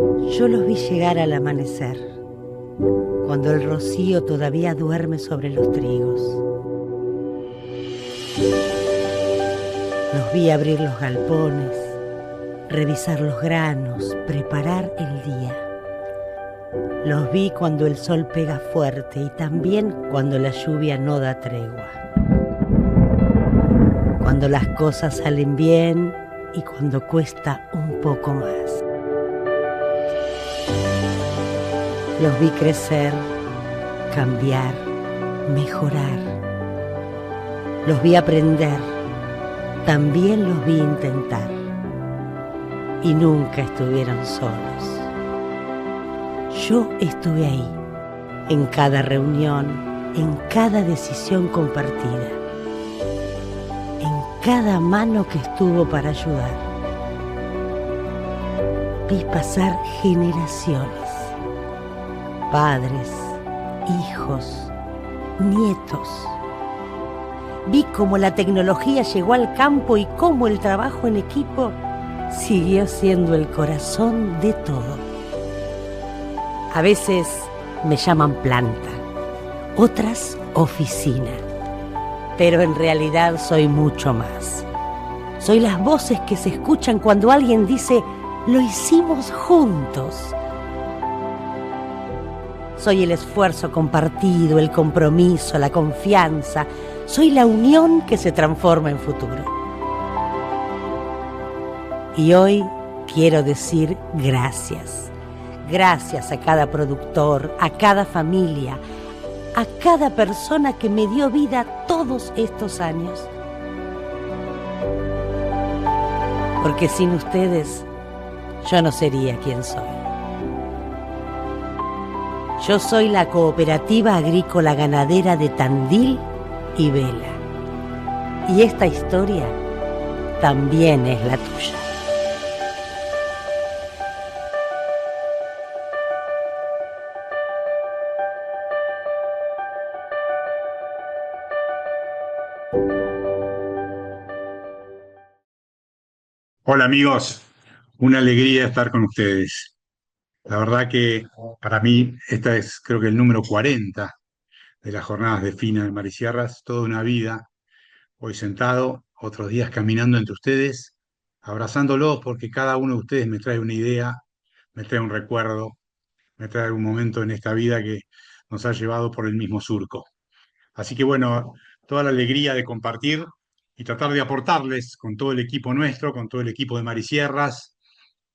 Yo los vi llegar al amanecer, cuando el rocío todavía duerme sobre los trigos. Los vi abrir los galpones, revisar los granos, preparar el día. Los vi cuando el sol pega fuerte y también cuando la lluvia no da tregua. Cuando las cosas salen bien y cuando cuesta un poco más. Los vi crecer, cambiar, mejorar. Los vi aprender, también los vi intentar. Y nunca estuvieron solos. Yo estuve ahí, en cada reunión, en cada decisión compartida, en cada mano que estuvo para ayudar. Vi pasar generaciones, padres, hijos, nietos. Vi cómo la tecnología llegó al campo y cómo el trabajo en equipo siguió siendo el corazón de todo. A veces me llaman planta, otras oficina, pero en realidad soy mucho más. Soy las voces que se escuchan cuando alguien dice, lo hicimos juntos. Soy el esfuerzo compartido, el compromiso, la confianza. Soy la unión que se transforma en futuro. Y hoy quiero decir gracias. Gracias a cada productor, a cada familia, a cada persona que me dio vida todos estos años. Porque sin ustedes, yo no sería quien soy. Yo soy la Cooperativa Agrícola Ganadera de Tandil y Vela. Y esta historia también es la tuya. Hola amigos, una alegría estar con ustedes. La verdad que para mí esta es creo que el número 40 de las jornadas de FINA de Marisierras, toda una vida, hoy sentado, otros días caminando entre ustedes, abrazándolos porque cada uno de ustedes me trae una idea, me trae un recuerdo, me trae un momento en esta vida que nos ha llevado por el mismo surco. Así que bueno, toda la alegría de compartir y tratar de aportarles con todo el equipo nuestro, con todo el equipo de Marisierras,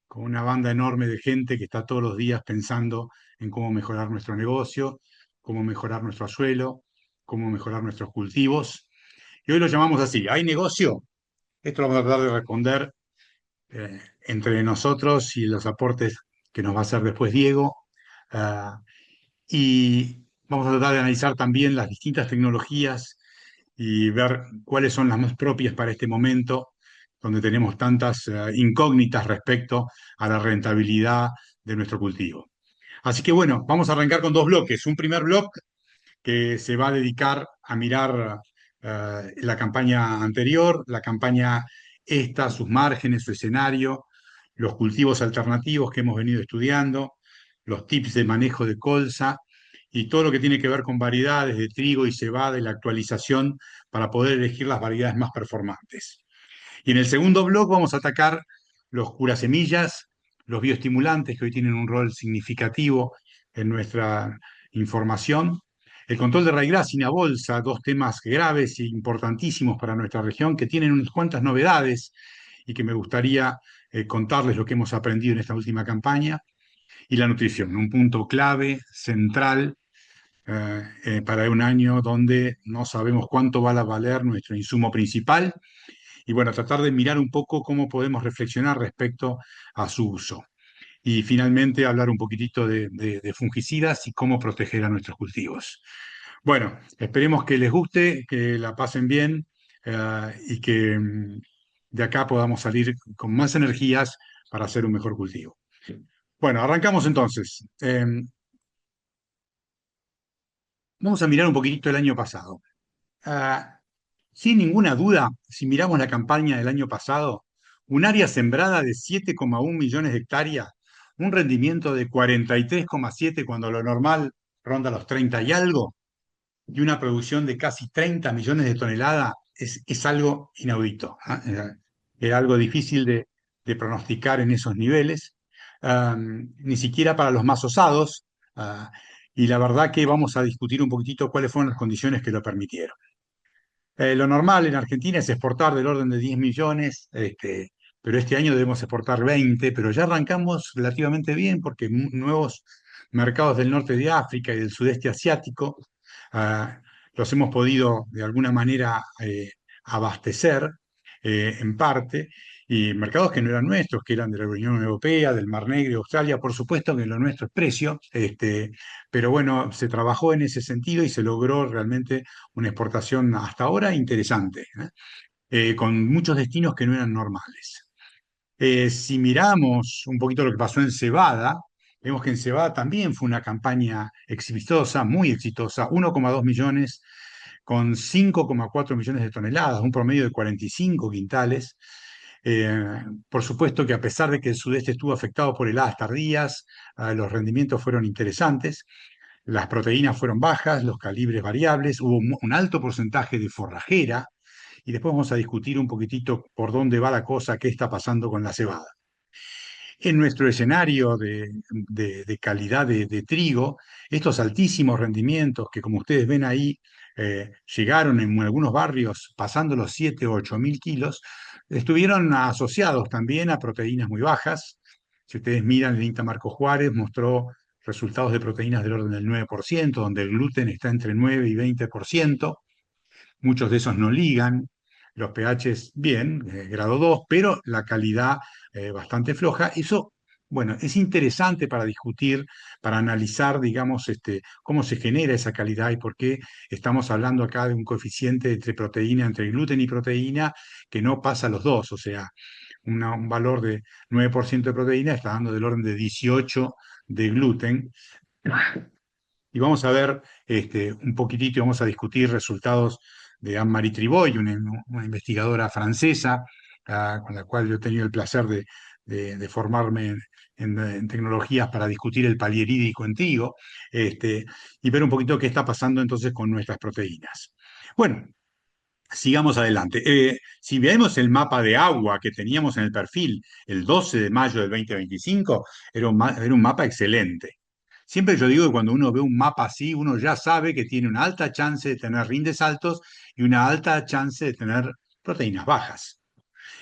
con una banda enorme de gente que está todos los días pensando en cómo mejorar nuestro negocio, cómo mejorar nuestro suelo, cómo mejorar nuestros cultivos. Y hoy lo llamamos así, ¿hay negocio? Esto lo vamos a tratar de responder entre nosotros y los aportes que nos va a hacer después Diego. Ah, y vamos a tratar de analizar también las distintas tecnologías y ver cuáles son las más propias para este momento, donde tenemos tantas incógnitas respecto a la rentabilidad de nuestro cultivo. Así que bueno, vamos a arrancar con dos bloques. Un primer bloque que se va a dedicar a mirar la campaña anterior, la campaña esta, sus márgenes, su escenario, los cultivos alternativos que hemos venido estudiando, los tips de manejo de colza y todo lo que tiene que ver con variedades de trigo y cebada y la actualización para poder elegir las variedades más performantes. Y en el segundo bloque vamos a atacar los curasemillas, los bioestimulantes que hoy tienen un rol significativo en nuestra información, el control de raigrásina, bolsa, dos temas graves e importantísimos para nuestra región que tienen unas cuantas novedades y que me gustaría contarles lo que hemos aprendido en esta última campaña, y la nutrición, un punto clave, central, para un año donde no sabemos cuánto va a valer nuestro insumo principal y bueno, tratar de mirar un poco cómo podemos reflexionar respecto a su uso. Y finalmente hablar un poquitito de fungicidas y cómo proteger a nuestros cultivos. Bueno, esperemos que les guste, que la pasen bien y que de acá podamos salir con más energías para hacer un mejor cultivo. Bueno, arrancamos entonces. Vamos a mirar un poquitito el año pasado. Ah, Sin ninguna duda, si miramos la campaña del año pasado, un área sembrada de 7,1 millones de hectáreas, un rendimiento de 43,7 cuando lo normal ronda los 30 y algo, y una producción de casi 30 millones de toneladas, es algo inaudito. ¿Ah? Era algo difícil de pronosticar en esos niveles, ni siquiera para los más osados, ah, y la verdad que vamos a discutir un poquitito cuáles fueron las condiciones que lo permitieron. Lo normal en Argentina es exportar del orden de 10 millones, pero este año debemos exportar 20, pero ya arrancamos relativamente bien porque nuevos mercados del norte de África y del sudeste asiático ah, los hemos podido de alguna manera abastecer en parte, y mercados que no eran nuestros, que eran de la Unión Europea, del Mar Negro, Australia, por supuesto que lo nuestro es precio, pero bueno, se trabajó en ese sentido y se logró realmente una exportación hasta ahora interesante, con muchos destinos que no eran normales. Si miramos un poquito lo que pasó en cebada, vemos que en cebada también fue una campaña exitosa, muy exitosa, 1,2 millones con 5,4 millones de toneladas, un promedio de 45 quintales. Por supuesto que a pesar de que el sudeste estuvo afectado por heladas tardías, los rendimientos fueron interesantes. Las proteínas fueron bajas, los calibres variables, hubo un alto porcentaje de forrajera, y después vamos a discutir un poquitito por dónde va la cosa, qué está pasando con la cebada. En nuestro escenario de calidad de trigo, estos altísimos rendimientos que, como ustedes ven ahí, llegaron en algunos barrios pasando los 7 o 8 mil kilos, estuvieron asociados también a proteínas muy bajas. Si ustedes miran, el INTA Marco Juárez mostró resultados de proteínas del orden del 9%, donde el gluten está entre 9 y 20%. Muchos de esos no ligan, los pHs bien, grado 2, pero la calidad bastante floja. Eso, bueno, es interesante para discutir, para analizar, digamos, cómo se genera esa calidad y por qué estamos hablando acá de un coeficiente entre proteína, entre gluten y proteína, que no pasa los dos. O sea, un valor de 9% de proteína está dando del orden de 18 de gluten. Y vamos a ver un poquitito y vamos a discutir resultados de Anne-Marie Triboy, una investigadora francesa, con la cual yo he tenido el placer de formarme en tecnologías para discutir el palierídico en trigo, y ver un poquito qué está pasando entonces con nuestras proteínas. Bueno, sigamos adelante. Si vemos el mapa de agua que teníamos en el perfil el 12 de mayo del 2025, era un mapa excelente. Siempre yo digo que cuando uno ve un mapa así, uno ya sabe que tiene una alta chance de tener rindes altos y una alta chance de tener proteínas bajas.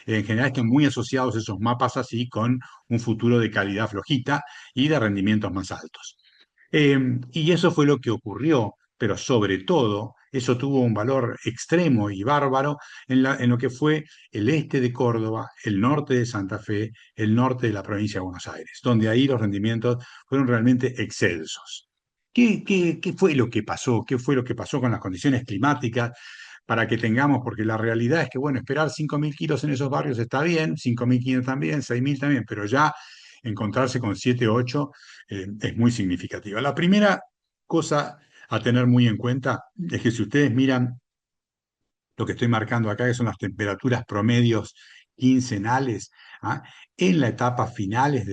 En general están muy asociados esos mapas así con un futuro de calidad flojita y de rendimientos más altos. Y eso fue lo que ocurrió, pero sobre todo eso tuvo un valor extremo y bárbaro en lo que fue el este de Córdoba, el norte de Santa Fe, el norte de la provincia de Buenos Aires, donde ahí los rendimientos fueron realmente excelsos. ¿Qué fue lo que pasó? ¿Qué fue lo que pasó con las condiciones climáticas para que tengamos? Porque la realidad es que, bueno, esperar 5.000 kilos en esos barrios está bien, 5.500 también, 6.000 también, pero ya encontrarse con 7 o 8 es muy significativa. La primera cosa a tener muy en cuenta es que si ustedes miran lo que estoy marcando acá, que son las temperaturas promedios quincenales, ¿ah? En la etapa finales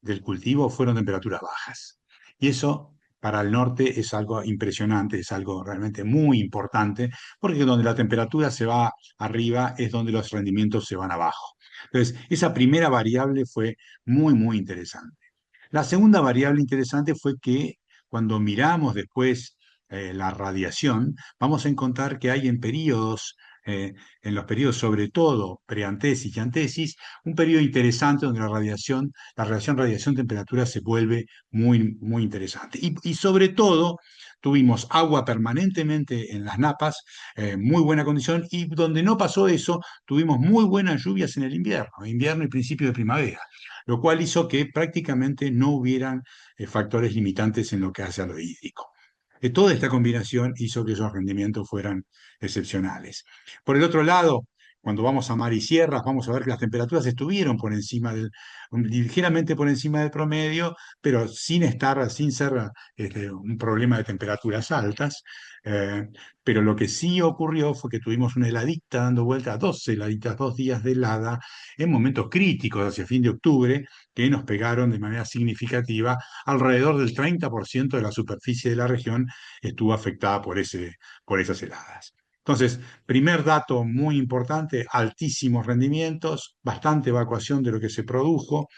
del cultivo fueron temperaturas bajas. Y eso para el norte es algo impresionante, es algo realmente muy importante, porque donde la temperatura se va arriba es donde los rendimientos se van abajo. Entonces, esa primera variable fue muy, muy interesante. La segunda variable interesante fue que cuando miramos después la radiación, vamos a encontrar que hay en los periodos sobre todo preantesis y antesis, un periodo interesante donde la relación radiación-temperatura se vuelve muy, muy interesante. Y sobre todo, tuvimos agua permanentemente en las napas, muy buena condición, y donde no pasó eso, tuvimos muy buenas lluvias en el invierno y principio de primavera, lo cual hizo que prácticamente no hubieran factores limitantes en lo que hace a lo hídrico. Toda esta combinación hizo que esos rendimientos fueran excepcionales. Por el otro lado, cuando vamos a mar y sierras, vamos a ver que las temperaturas estuvieron ligeramente por encima del promedio, pero sin ser un problema de temperaturas altas. Eh, pero lo que sí ocurrió fue que tuvimos una heladita dando vuelta, dos heladitas, 2 días de helada, en momentos críticos hacia fin de octubre, que nos pegaron de manera significativa. Alrededor del 30% de la superficie de la región estuvo afectada por esas heladas. Entonces, primer dato muy importante, altísimos rendimientos, bastante evacuación de lo que se produjo.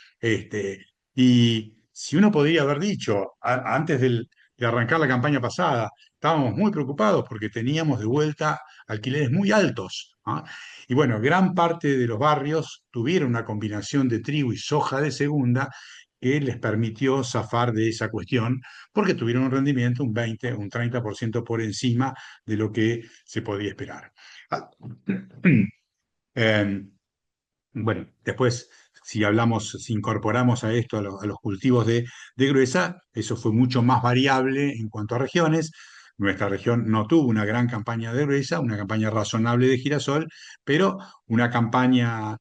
Y si uno podría haber dicho antes de arrancar la campaña pasada, estábamos muy preocupados porque teníamos de vuelta alquileres muy altos. ¿Ah? Y bueno, gran parte de los barrios tuvieron una combinación de trigo y soja de segunda que les permitió zafar de esa cuestión porque tuvieron un rendimiento un 20, un 30% por encima de lo que se podía esperar. Ah, eh, bueno, después, si hablamos, si incorporamos a esto a los cultivos de gruesa, eso fue mucho más variable en cuanto a regiones. Nuestra región no tuvo una gran campaña de gruesa, una campaña razonable de girasol, pero una campaña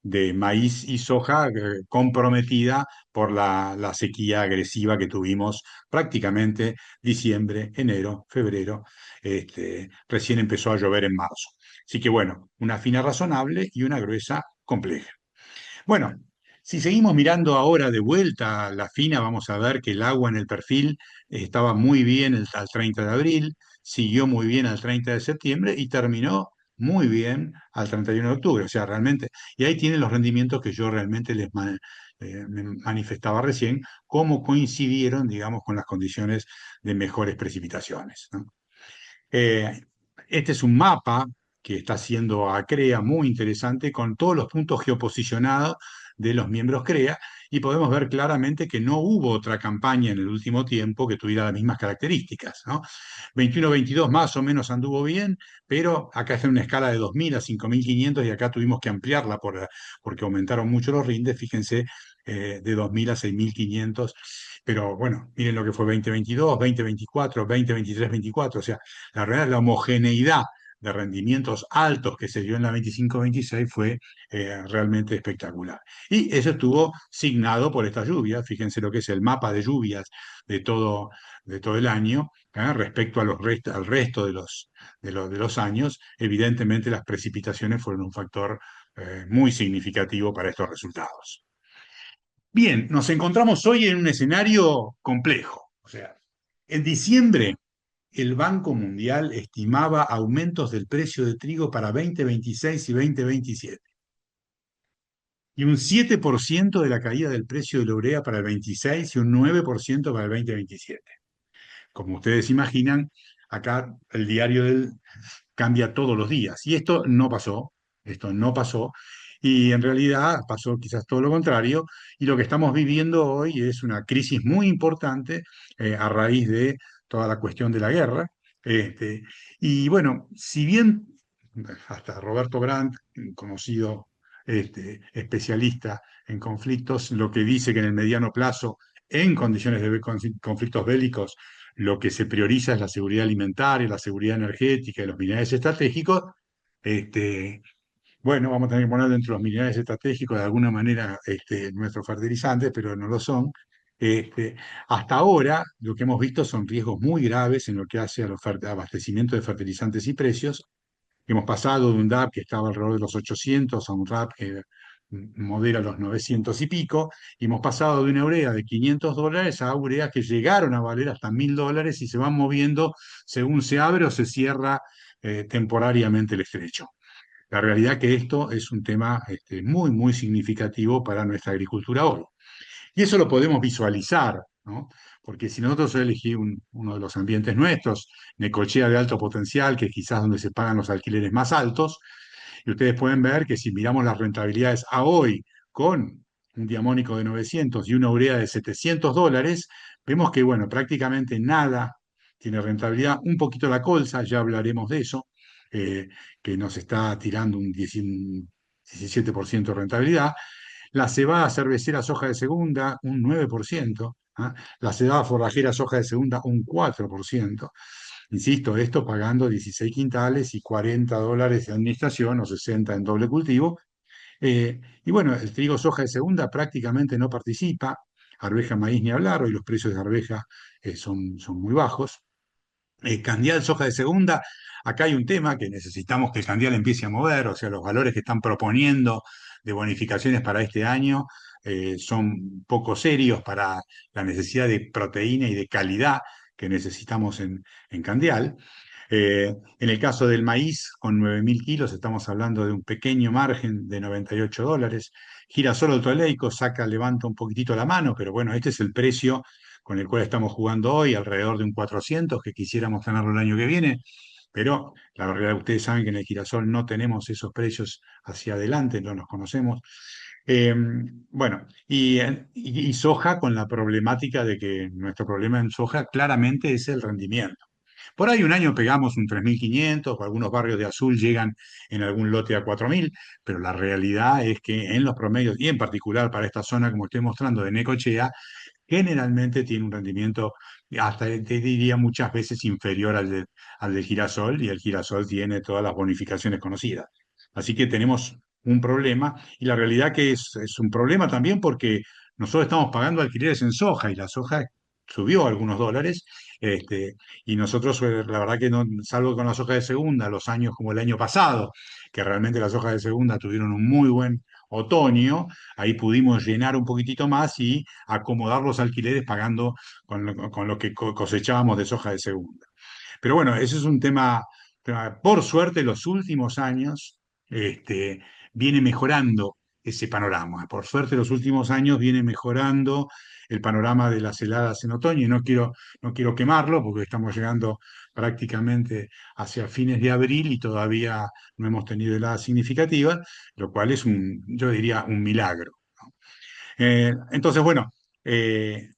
de maíz y soja comprometida por la sequía agresiva que tuvimos prácticamente diciembre, enero, febrero. Recién empezó a llover en marzo. Así que bueno, una fina razonable y una gruesa compleja. Bueno, si seguimos mirando ahora de vuelta la fina, vamos a ver que el agua en el perfil estaba muy bien al 30 de abril, siguió muy bien al 30 de septiembre y terminó muy bien al 31 de octubre. O sea, realmente, y ahí tienen los rendimientos que yo realmente me manifestaba recién, cómo coincidieron, digamos, con las condiciones de mejores precipitaciones, ¿no? Eh, este es un mapa que está haciendo ACREA muy interesante con todos los puntos geoposicionados de los miembros CREA y podemos ver claramente que no hubo otra campaña en el último tiempo que tuviera las mismas características, ¿no? 21-22 más o menos anduvo bien, pero acá está en una escala de 2.000 a 5.500 y acá tuvimos que ampliarla porque aumentaron mucho los rindes, fíjense, de 2.000 a 6.500. Pero bueno, miren lo que fue 2022, 2024, 2023-24, o sea, la realidad, la homogeneidad de rendimientos altos que se dio en la 25-26 fue realmente espectacular. Y eso estuvo signado por estas lluvias. Fíjense lo que es el mapa de lluvias de todo el año respecto a al resto de los años. Evidentemente las precipitaciones fueron un factor muy significativo para estos resultados. Bien, nos encontramos hoy en un escenario complejo. O sea, en diciembre el Banco Mundial estimaba aumentos del precio de trigo para 2026 y 2027 y un 7% de la caída del precio de la urea para el 26 y un 9% para el 2027. Como ustedes imaginan, acá el diario cambia todos los días y esto no pasó y en realidad pasó quizás todo lo contrario y lo que estamos viviendo hoy es una crisis muy importante a raíz de toda la cuestión de la guerra. Este, y bueno, si bien hasta Roberto Brandt, un conocido especialista en conflictos, lo que dice que en el mediano plazo, en condiciones de conflictos bélicos, lo que se prioriza es la seguridad alimentaria, la seguridad energética y los minerales estratégicos. Este, bueno, vamos a tener que poner dentro de los minerales estratégicos de alguna manera nuestros fertilizantes, pero no lo son. Este, Hasta ahora, lo que hemos visto son riesgos muy graves en lo que hace al abastecimiento de fertilizantes y precios. Hemos pasado de un DAP que estaba alrededor de los 800 a un DAP que modera los 900 y pico, y hemos pasado de una urea de $500 a ureas que llegaron a valer hasta $1.000 y se van moviendo según se abre o se cierra temporariamente el estrecho. La realidad es que esto es un tema muy, muy significativo para nuestra agricultura hoy. Y eso lo podemos visualizar, ¿no? Porque si nosotros elegimos uno de los ambientes nuestros, Necochea de alto potencial, que es quizás donde se pagan los alquileres más altos, y ustedes pueden ver que si miramos las rentabilidades a hoy con un diamónico de 900 y una urea de $700, vemos que, bueno, prácticamente nada tiene rentabilidad, un poquito la colza, ya hablaremos de eso, eh, que nos está tirando un 17% de rentabilidad. La cebada cervecera soja de segunda, un 9%. ¿Ah? La cebada forrajera soja de segunda, un 4%. Insisto, esto pagando 16 quintales y $40 de administración o 60 en doble cultivo. Y bueno, el trigo soja de segunda prácticamente no participa. Arveja, maíz ni hablar, hoy los precios de arveja son muy bajos. Candial, soja de segunda, acá hay un tema que necesitamos que el Candial empiece a mover, o sea, los valores que están proponiendo de bonificaciones para este año son poco serios para la necesidad de proteína y de calidad que necesitamos en Candial. En el caso del maíz, con 9.000 kilos, estamos hablando de un pequeño margen de $98. Girasol oleico saca, levanta un poquitito la mano, pero bueno, este es el precio con el cual estamos jugando hoy, alrededor de un 400, que quisiéramos tenerlo el año que viene, pero la verdad ustedes saben que en el girasol no tenemos esos precios hacia adelante, no los conocemos. Eh, bueno, y soja con la problemática de que nuestro problema en soja claramente es el rendimiento. Por ahí un año pegamos un 3.500, o algunos barrios de azul llegan en algún lote a 4.000, pero la realidad es que en los promedios, y en particular para esta zona, como estoy mostrando, de Necochea, generalmente tiene un rendimiento, hasta te diría muchas veces inferior al del girasol, y el girasol tiene todas las bonificaciones conocidas. Así que tenemos un problema, y la realidad que es un problema también porque nosotros estamos pagando alquileres en soja, y la soja subió algunos dólares, y nosotros, la verdad que no, salvo con la soja de segunda, los años como el año pasado, que realmente las hojas de segunda tuvieron un muy buen otoño, ahí pudimos llenar un poquitito más y acomodar los alquileres pagando con lo que cosechábamos de soja de segunda. Pero bueno, ese es un tema, por suerte, los últimos años viene mejorando ese panorama. Por suerte, los últimos años viene mejorando el panorama de las heladas en otoño, y no quiero quemarlo porque estamos llegando prácticamente hacia fines de abril y todavía no hemos tenido heladas significativas, lo cual es yo diría, un milagro. Entonces, bueno, eh,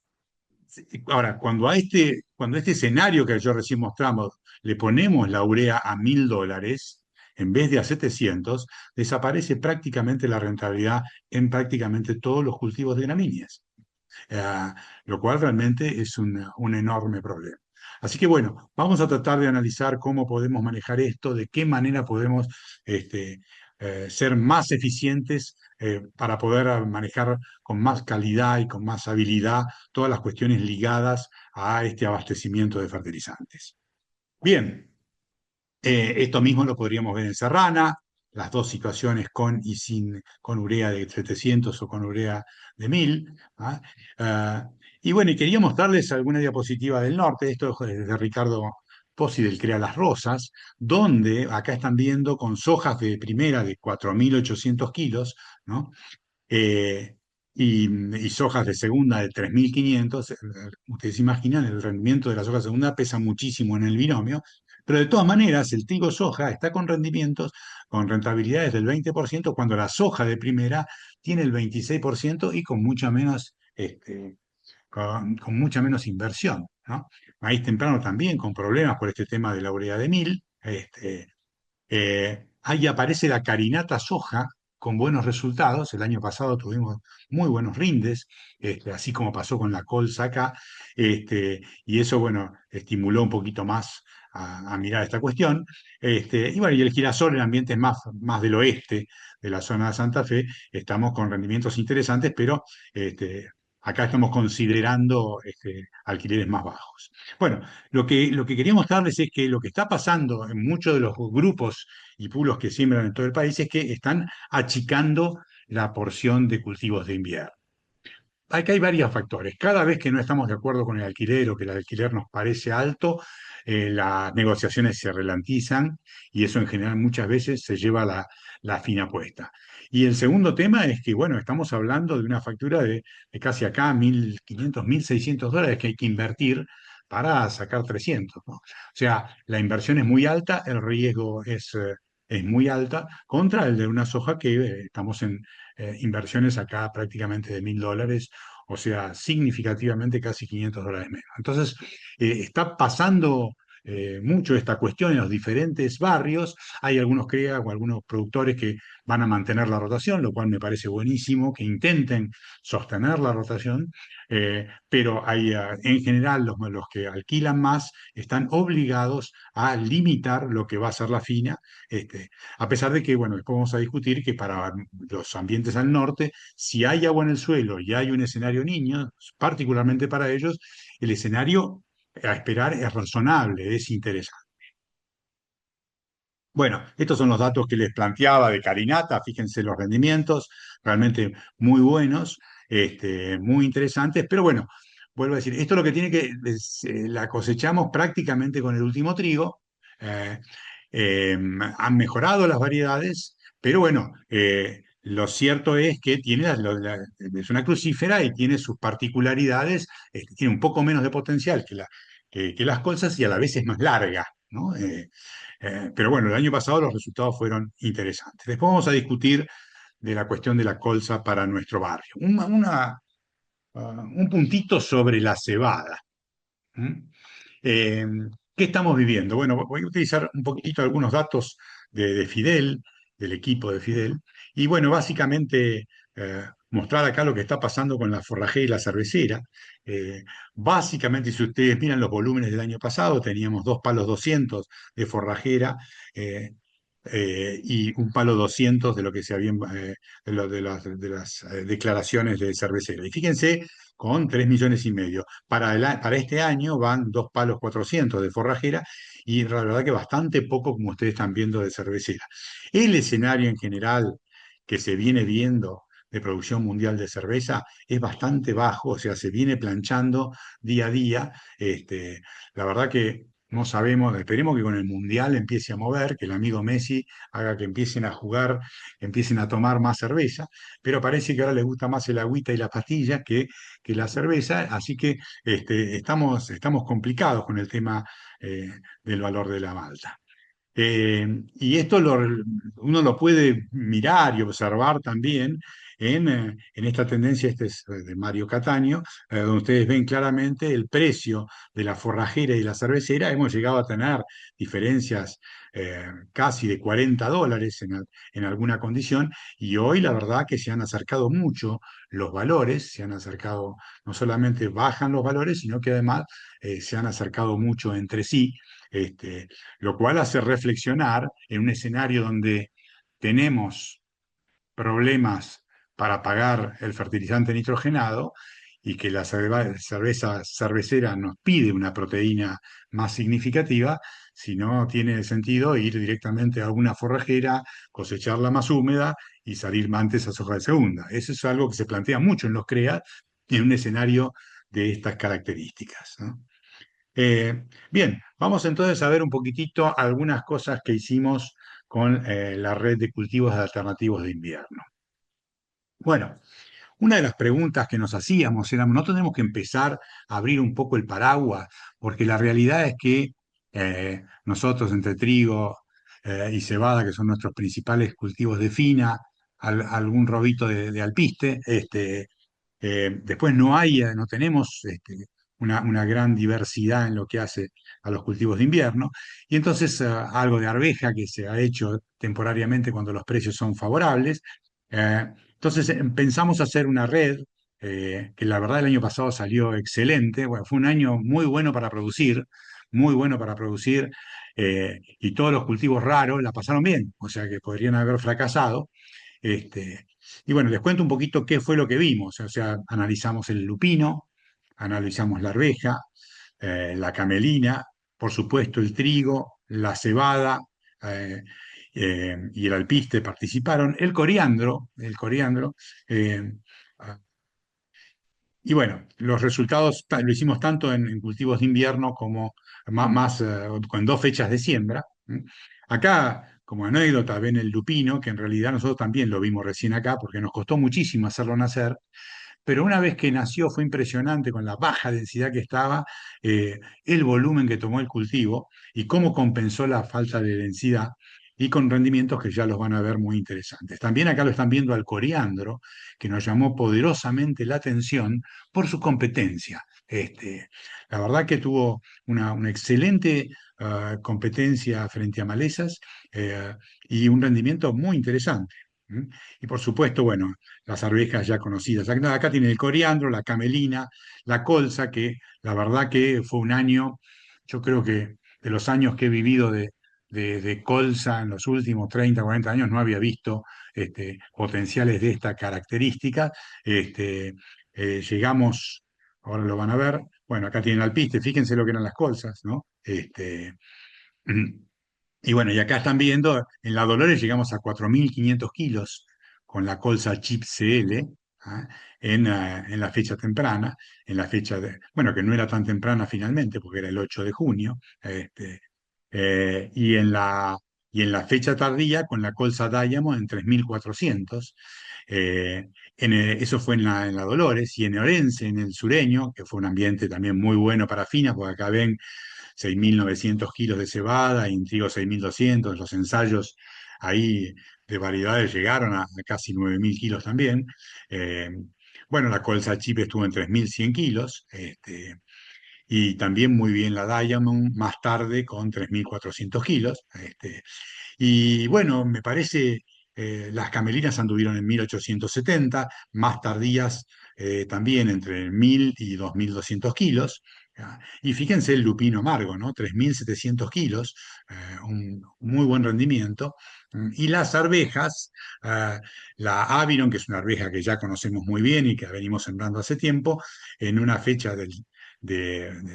ahora, cuando a este escenario que yo recién mostramos le ponemos la urea a $1.000 en vez de a 700, desaparece prácticamente la rentabilidad en prácticamente todos los cultivos de gramíneas, eh, lo cual realmente es un enorme problema. Así que bueno, vamos a tratar de analizar cómo podemos manejar esto, de qué manera podemos este, ser más eficientes para poder manejar con más calidad y con más habilidad todas las cuestiones ligadas a este abastecimiento de fertilizantes. Bien, esto mismo lo podríamos ver en Serrana, las dos situaciones con y sin, con urea de 700 o con urea de 1.000. ¿Ah? Y bueno, y quería mostrarles alguna diapositiva del norte, esto es de Ricardo Pozzi del Crea Las Rosas, donde acá están viendo con sojas de primera de 4.800 kilos, ¿no? Eh, y sojas de segunda de 3.500. Ustedes imaginan, el rendimiento de la soja de segunda pesa muchísimo en el binomio, pero de todas maneras el trigo soja está con rendimientos, con rentabilidades del 20%, cuando la soja de primera tiene el 26% y con mucha menos inversión, ¿no? Maíz temprano también con problemas por este tema de la urea de 1.000. Ahí aparece la carinata soja con buenos resultados. El año pasado tuvimos muy buenos rindes, así como pasó con la colza acá, y eso, bueno, estimuló un poquito más a mirar esta cuestión. Y bueno, y el girasol en ambientes más del oeste de la zona de Santa Fe, estamos con rendimientos interesantes, pero acá estamos considerando alquileres más bajos. Bueno, lo que quería mostrarles es que lo que está pasando en muchos de los grupos y pulos que siembran en todo el país es que están achicando la porción de cultivos de invierno. Acá hay varios factores. Cada vez que no estamos de acuerdo con el alquiler o que el alquiler nos parece alto, las negociaciones se ralentizan, y eso en general muchas veces se lleva la fina puesta. Y el segundo tema es que, bueno, estamos hablando de una factura de casi acá 1.500, $1.600 que hay que invertir para sacar 300, ¿no? O sea, la inversión es muy alta, el riesgo es muy alta, contra el de una soja que estamos en inversiones acá prácticamente de $1.000, o sea, significativamente casi $500 menos. Entonces, está pasando mucho esta cuestión en los diferentes barrios. Hay algunos CREA o algunos productores que van a mantener la rotación, lo cual me parece buenísimo, que intenten sostener la rotación, pero en general los que alquilan más están obligados a limitar lo que va a ser la fina, a pesar de que, bueno, después vamos a discutir que para los ambientes al norte, si hay agua en el suelo y hay un escenario niño, particularmente para ellos, el escenario a esperar es razonable, es interesante. Bueno, estos son los datos que les planteaba de Carinata, fíjense los rendimientos, realmente muy buenos, muy interesantes, pero bueno, vuelvo a decir, esto es lo que tiene la cosechamos prácticamente con el último trigo, eh, han mejorado las variedades, pero bueno, lo cierto es que es una crucífera y tiene sus particularidades, tiene un poco menos de potencial que las colzas y a la vez es más larga, ¿no? Pero bueno, el año pasado los resultados fueron interesantes. Después vamos a discutir de la cuestión de la colza para nuestro barrio. Un puntito sobre la cebada. ¿Mm? Eh, ¿Qué estamos viviendo? Bueno, voy a utilizar un poquitito algunos datos de Fidel, del equipo de Fidel, y bueno, básicamente mostrar acá lo que está pasando con la forrajera y la cervecera. Eh, Básicamente, si ustedes miran los volúmenes del año pasado, teníamos 2 palos 200 de forrajera, eh, y 1 palo 200 de lo que se habían de las declaraciones de cervecera. Y fíjense, con 3,5 millones. Para este año van 2 palos 400 de forrajera y la verdad que bastante poco, como ustedes están viendo, de cervecera. El escenario en general que se viene viendo de producción mundial de cerveza es bastante bajo, o sea, se viene planchando día a día. La verdad que no sabemos, esperemos que con el Mundial empiece a mover, que el amigo Messi haga que empiecen a jugar, empiecen a tomar más cerveza, pero parece que ahora les gusta más el agüita y la pastilla que la cerveza, así que estamos complicados con el tema del valor de la malta. Y esto uno lo puede mirar y observar también en esta tendencia, este es de Mario Cataño, donde ustedes ven claramente el precio de la forrajera y la cervecera. Hemos llegado a tener diferencias casi de $40 en alguna condición, y hoy la verdad que se han acercado mucho los valores, se han acercado, no solamente bajan los valores, sino que además se han acercado mucho entre sí. Este, lo cual hace reflexionar en un escenario donde tenemos problemas para pagar el fertilizante nitrogenado y que la cerveza cervecera nos pide una proteína más significativa, si no tiene sentido ir directamente a una forrajera, cosecharla más húmeda y salir antes a soja de segunda. Eso es algo que se plantea mucho en los CREA en un escenario de estas características, ¿no? Bien, vamos entonces a ver un poquitito algunas cosas que hicimos con la red de cultivos alternativos de invierno. Bueno, una de las preguntas que nos hacíamos era, ¿no tenemos que empezar a abrir un poco el paraguas? Porque la realidad es que nosotros entre trigo y cebada, que son nuestros principales cultivos de fina, algún robito de alpiste, después no tenemos una gran diversidad en lo que hace a los cultivos de invierno, y entonces algo de arveja que se ha hecho temporariamente cuando los precios son favorables. Entonces pensamos hacer una red que la verdad el año pasado salió excelente. Bueno, fue un año muy bueno para producir, y todos los cultivos raros la pasaron bien, o sea que podrían haber fracasado. Este, y bueno, les cuento un poquito qué fue lo que vimos. O sea, analizamos el lupino, analizamos la arveja, la camelina, por supuesto el trigo, la cebada, eh, y el alpiste participaron, el coriandro, eh, y bueno, los resultados lo hicimos tanto en cultivos de invierno como con 2 fechas de siembra. ¿Mm? Acá, como anécdota, ven el lupino, que en realidad nosotros también lo vimos recién acá porque nos costó muchísimo hacerlo nacer, pero una vez que nació fue impresionante con la baja densidad que estaba, el volumen que tomó el cultivo y cómo compensó la falta de densidad, y con rendimientos que ya los van a ver muy interesantes. También acá lo están viendo al coriandro, que nos llamó poderosamente la atención por su competencia. La verdad que tuvo una excelente competencia frente a malezas, eh, y un rendimiento muy interesante. ¿Mm? Y por supuesto, bueno, las arvejas ya conocidas. Acá tiene el coriandro, la camelina, la colza, que la verdad que fue un año, yo creo que de los años que he vivido de colza en los últimos 30, 40 años, no había visto potenciales de esta característica. Llegamos, ahora lo van a ver, bueno, acá tienen alpiste, fíjense lo que eran las colzas, ¿no? Y bueno, y acá están viendo, en la Dolores llegamos a 4.500 kilos con la colza Chip CL, ¿ah? En la fecha temprana, en la fecha de, bueno, que no era tan temprana finalmente, porque era el 8 de junio, y en la fecha tardía con la colza Diamond en 3.400. Eso fue en la Dolores, y en Orense, en el Sureño, que fue un ambiente también muy bueno para finas, porque acá ven 6.900 kilos de cebada, y en trigo 6.200. Los ensayos ahí de variedades llegaron a casi 9.000 kilos también. Eh, bueno, la colza chip estuvo en 3.100 kilos, y también muy bien la Diamond más tarde con 3.400 kilos. Y bueno, me parece, las camelinas anduvieron en 1.870, más tardías también entre 1.000 y 2.200 kilos. ¿Ya? Y fíjense el lupino amargo, ¿no? 3.700 kilos, un muy buen rendimiento. Y las arvejas, la Aviron, que es una arveja que ya conocemos muy bien y que venimos sembrando hace tiempo, en una fecha de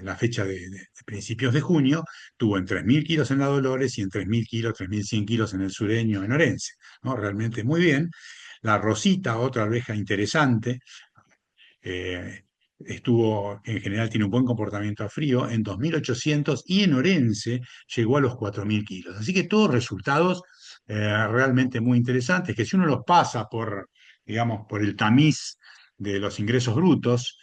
la fecha de principios de junio, tuvo en 3.000 kilos en la Dolores y en 3.000 kilos, 3.100 kilos en el Sureño, en Orense, ¿no? Realmente muy bien. La Rosita, otra arveja interesante, eh, en general tiene un buen comportamiento a frío, en 2.800, y en Orense llegó a los 4.000 kilos. Así que todos resultados realmente muy interesantes, que si uno los pasa por, digamos, por el tamiz de los ingresos brutos,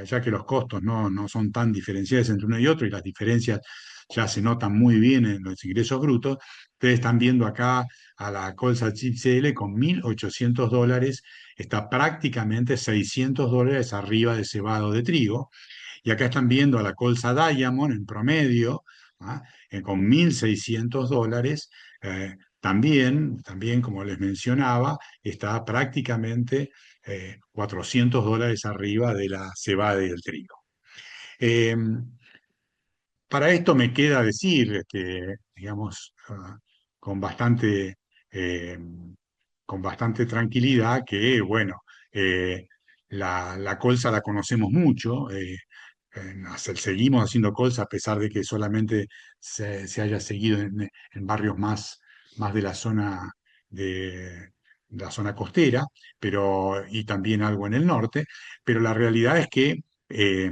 ya que los costos no son tan diferenciales entre uno y otro, y las diferencias ya se notan muy bien en los ingresos brutos. Ustedes están viendo acá a la colza Chip CL con $1.800, está prácticamente $600 arriba de cebado de trigo. Y acá están viendo a la colza Diamond en promedio, ¿ah? Con $1.600. También, como les mencionaba, está prácticamente $400 arriba de la cebada y del trigo. Eh, para esto me queda decir que, digamos, con bastante, eh, con bastante tranquilidad, que, bueno, eh, la colza la conocemos mucho. Seguimos haciendo colza a pesar de que solamente se haya seguido en barrios más de la zona costera, y también algo en el norte, pero la realidad es que eh,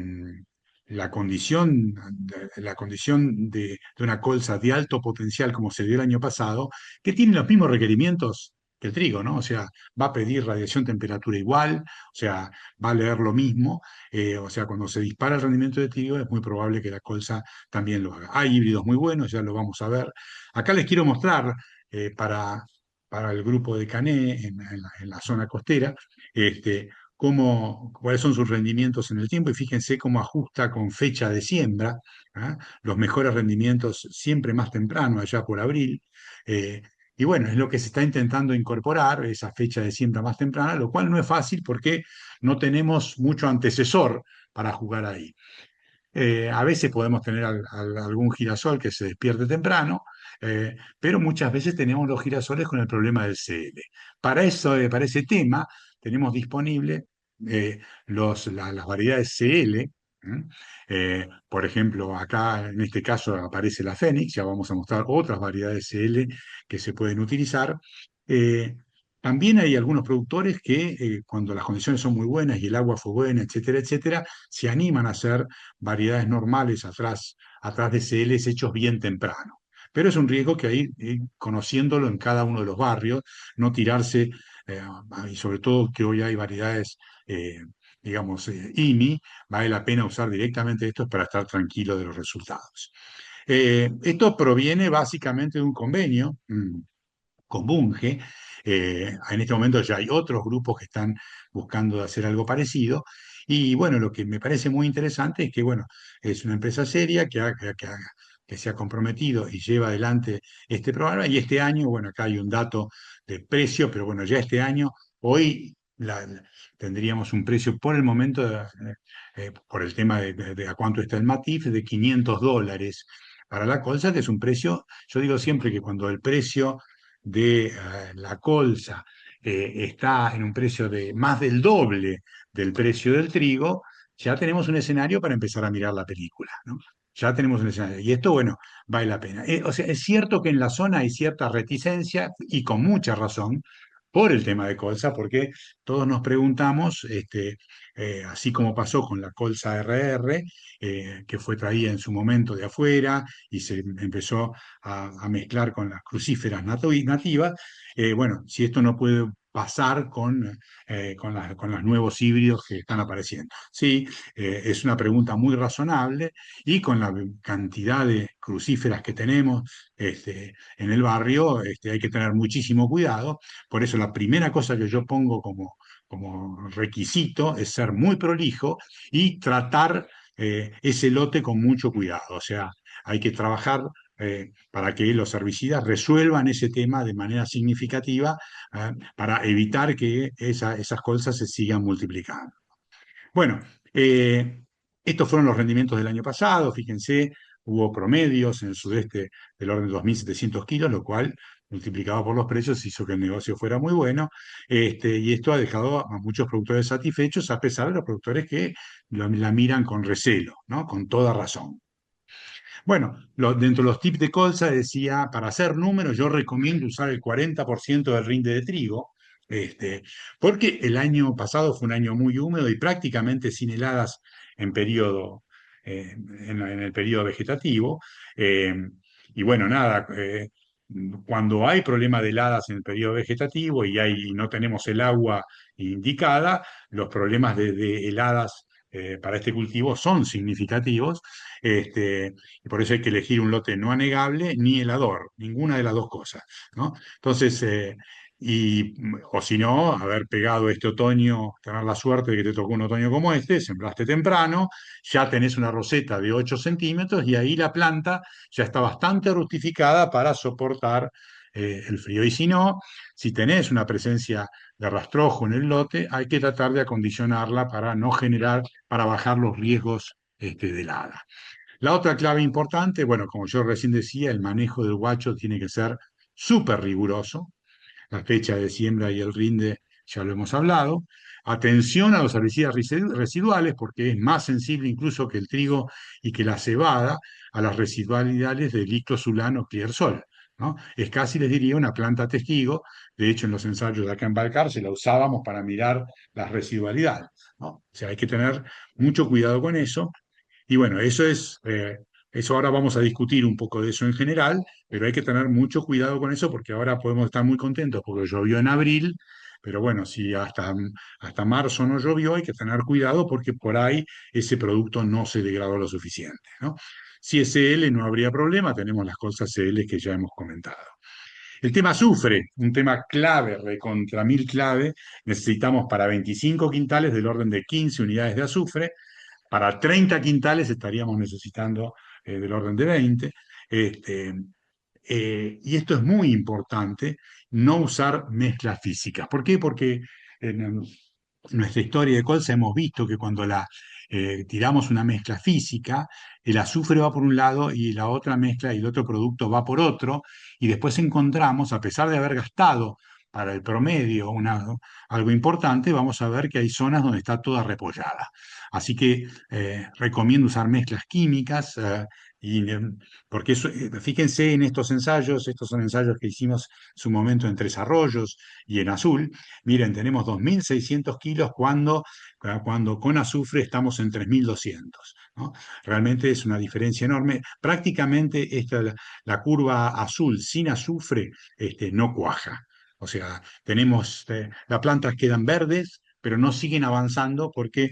la condición de una colza de alto potencial, como se dio el año pasado, que tiene los mismos requerimientos que el trigo, ¿no? O sea, va a pedir radiación, temperatura igual, o sea, va a leer lo mismo. O sea, cuando se dispara el rendimiento de trigo, es muy probable que la colza también lo haga. Hay híbridos muy buenos, ya lo vamos a ver. Acá les quiero mostrar, para el grupo de Cané en la zona costera, cuáles son sus rendimientos en el tiempo, y fíjense cómo ajusta con fecha de siembra. ¿Ah? Los mejores rendimientos siempre más temprano, allá por abril. eh, y bueno, es lo que se está intentando incorporar, esa fecha de siembra más temprana, lo cual no es fácil porque no tenemos mucho antecesor para jugar ahí. A veces podemos tener algún girasol que se despierte temprano, pero muchas veces tenemos los girasoles con el problema del CL. Para eso, para ese tema, tenemos disponible las variedades CL. Por ejemplo, acá en este caso aparece la Fénix, ya vamos a mostrar otras variedades CL que se pueden utilizar. Eh, También hay algunos productores que, cuando las condiciones son muy buenas y el agua fue buena, etcétera, etcétera, se animan a hacer variedades normales atrás de CLs hechos bien temprano. Pero es un riesgo que hay, conociéndolo en cada uno de los barrios, no tirarse, y sobre todo que hoy hay variedades, digamos, IMI, vale la pena usar directamente estos para estar tranquilo de los resultados. Esto proviene básicamente de un convenio con Bunge. En este momento ya hay otros grupos que están buscando hacer algo parecido. Y bueno, lo que me parece muy interesante es que, bueno, es una empresa seria que se ha comprometido y lleva adelante este programa. Y este año, bueno, acá hay un dato de precio, pero bueno, ya este año, hoy tendríamos un precio por el momento, por el tema de a cuánto está el MATIF, de $500 para la colza, que es un precio. Yo digo siempre que cuando el precio de la colza está en un precio de más del doble del precio del trigo, ya tenemos un escenario para empezar a mirar la película, ¿no? Ya tenemos un escenario. Y esto, bueno, vale la pena. O sea, es cierto que en la zona hay cierta reticencia, y con mucha razón, por el tema de colza, porque todos nos preguntamos, así como pasó con la colza RR, que fue traída en su momento de afuera y se empezó a mezclar con las crucíferas nativas, bueno, si esto no puede pasar con los nuevos híbridos que están apareciendo. Sí, es una pregunta muy razonable, y con la cantidad de crucíferas que tenemos en el barrio, hay que tener muchísimo cuidado. Por eso la primera cosa que yo pongo como requisito es ser muy prolijo y tratar ese lote con mucho cuidado. O sea, hay que trabajar para que los herbicidas resuelvan ese tema de manera significativa, para evitar que esas colzas se sigan multiplicando. Bueno, estos fueron los rendimientos del año pasado. Fíjense, hubo promedios en el sudeste del orden de 2.700 kilos, lo cual, multiplicado por los precios, hizo que el negocio fuera muy bueno. Y esto ha dejado a muchos productores satisfechos, a pesar de los productores que la miran con recelo, ¿no? Con toda razón. Bueno, dentro de los tips de colza decía, para hacer números, yo recomiendo usar el 40% del rinde de trigo, este, porque el año pasado fue un año muy húmedo y prácticamente sin heladas en en el periodo vegetativo. eh, y bueno, nada, cuando hay problema de heladas en el periodo vegetativo y no tenemos el agua indicada, los problemas de heladas para este cultivo son significativos. Y por eso hay que elegir un lote no anegable ni helador, ninguna de las dos cosas, ¿no? Entonces, o si no, haber pegado este otoño, tener la suerte de que te tocó un otoño como este, sembraste temprano, ya tenés una roseta de 8 centímetros, y ahí la planta ya está bastante rustificada para soportar el frío. Y si no, si tenés una presencia de rastrojo en el lote, hay que tratar de acondicionarla para no generar, para bajar los riesgos de helada. La otra clave importante, bueno, como yo recién decía, el manejo del guacho tiene que ser súper riguroso. La fecha de siembra y el rinde ya lo hemos hablado. Atención a los herbicidas residuales, porque es más sensible incluso que el trigo y que la cebada a las residualidades de liclosulano clearsol, ¿no? Es casi, les diría, una planta testigo. De hecho, en los ensayos de acá en Balcarce la usábamos para mirar las residualidades, ¿no? O sea, hay que tener mucho cuidado con eso. Y bueno, eso ahora vamos a discutir un poco de eso en general, pero hay que tener mucho cuidado con eso, porque ahora podemos estar muy contentos porque llovió en abril, pero bueno, si hasta marzo no llovió, hay que tener cuidado porque por ahí ese producto no se degradó lo suficiente, ¿no? Si es CL no habría problema, tenemos las cosas CL que ya hemos comentado. El tema azufre, un tema clave, recontra mil clave. Necesitamos para 25 quintales del orden de 15 unidades de azufre. Para 30 quintales estaríamos necesitando del orden de 20. Este, y esto es muy importante, no usar mezclas físicas. ¿Por qué? Porque en nuestra historia de colza hemos visto que cuando tiramos una mezcla física, el azufre va por un lado y la otra mezcla y el otro producto va por otro, y después encontramos, a pesar de haber gastado para el promedio algo importante, vamos a ver que hay zonas donde está toda repollada. Así que recomiendo usar mezclas químicas. Porque fíjense en estos son ensayos que hicimos en su momento en Tres Arroyos y en Azul. Miren, tenemos 2.600 kilos cuando con azufre estamos en 3.200, ¿no? Realmente es una diferencia enorme. Prácticamente la curva azul sin azufre no cuaja. O sea, las plantas quedan verdes, pero no siguen avanzando porque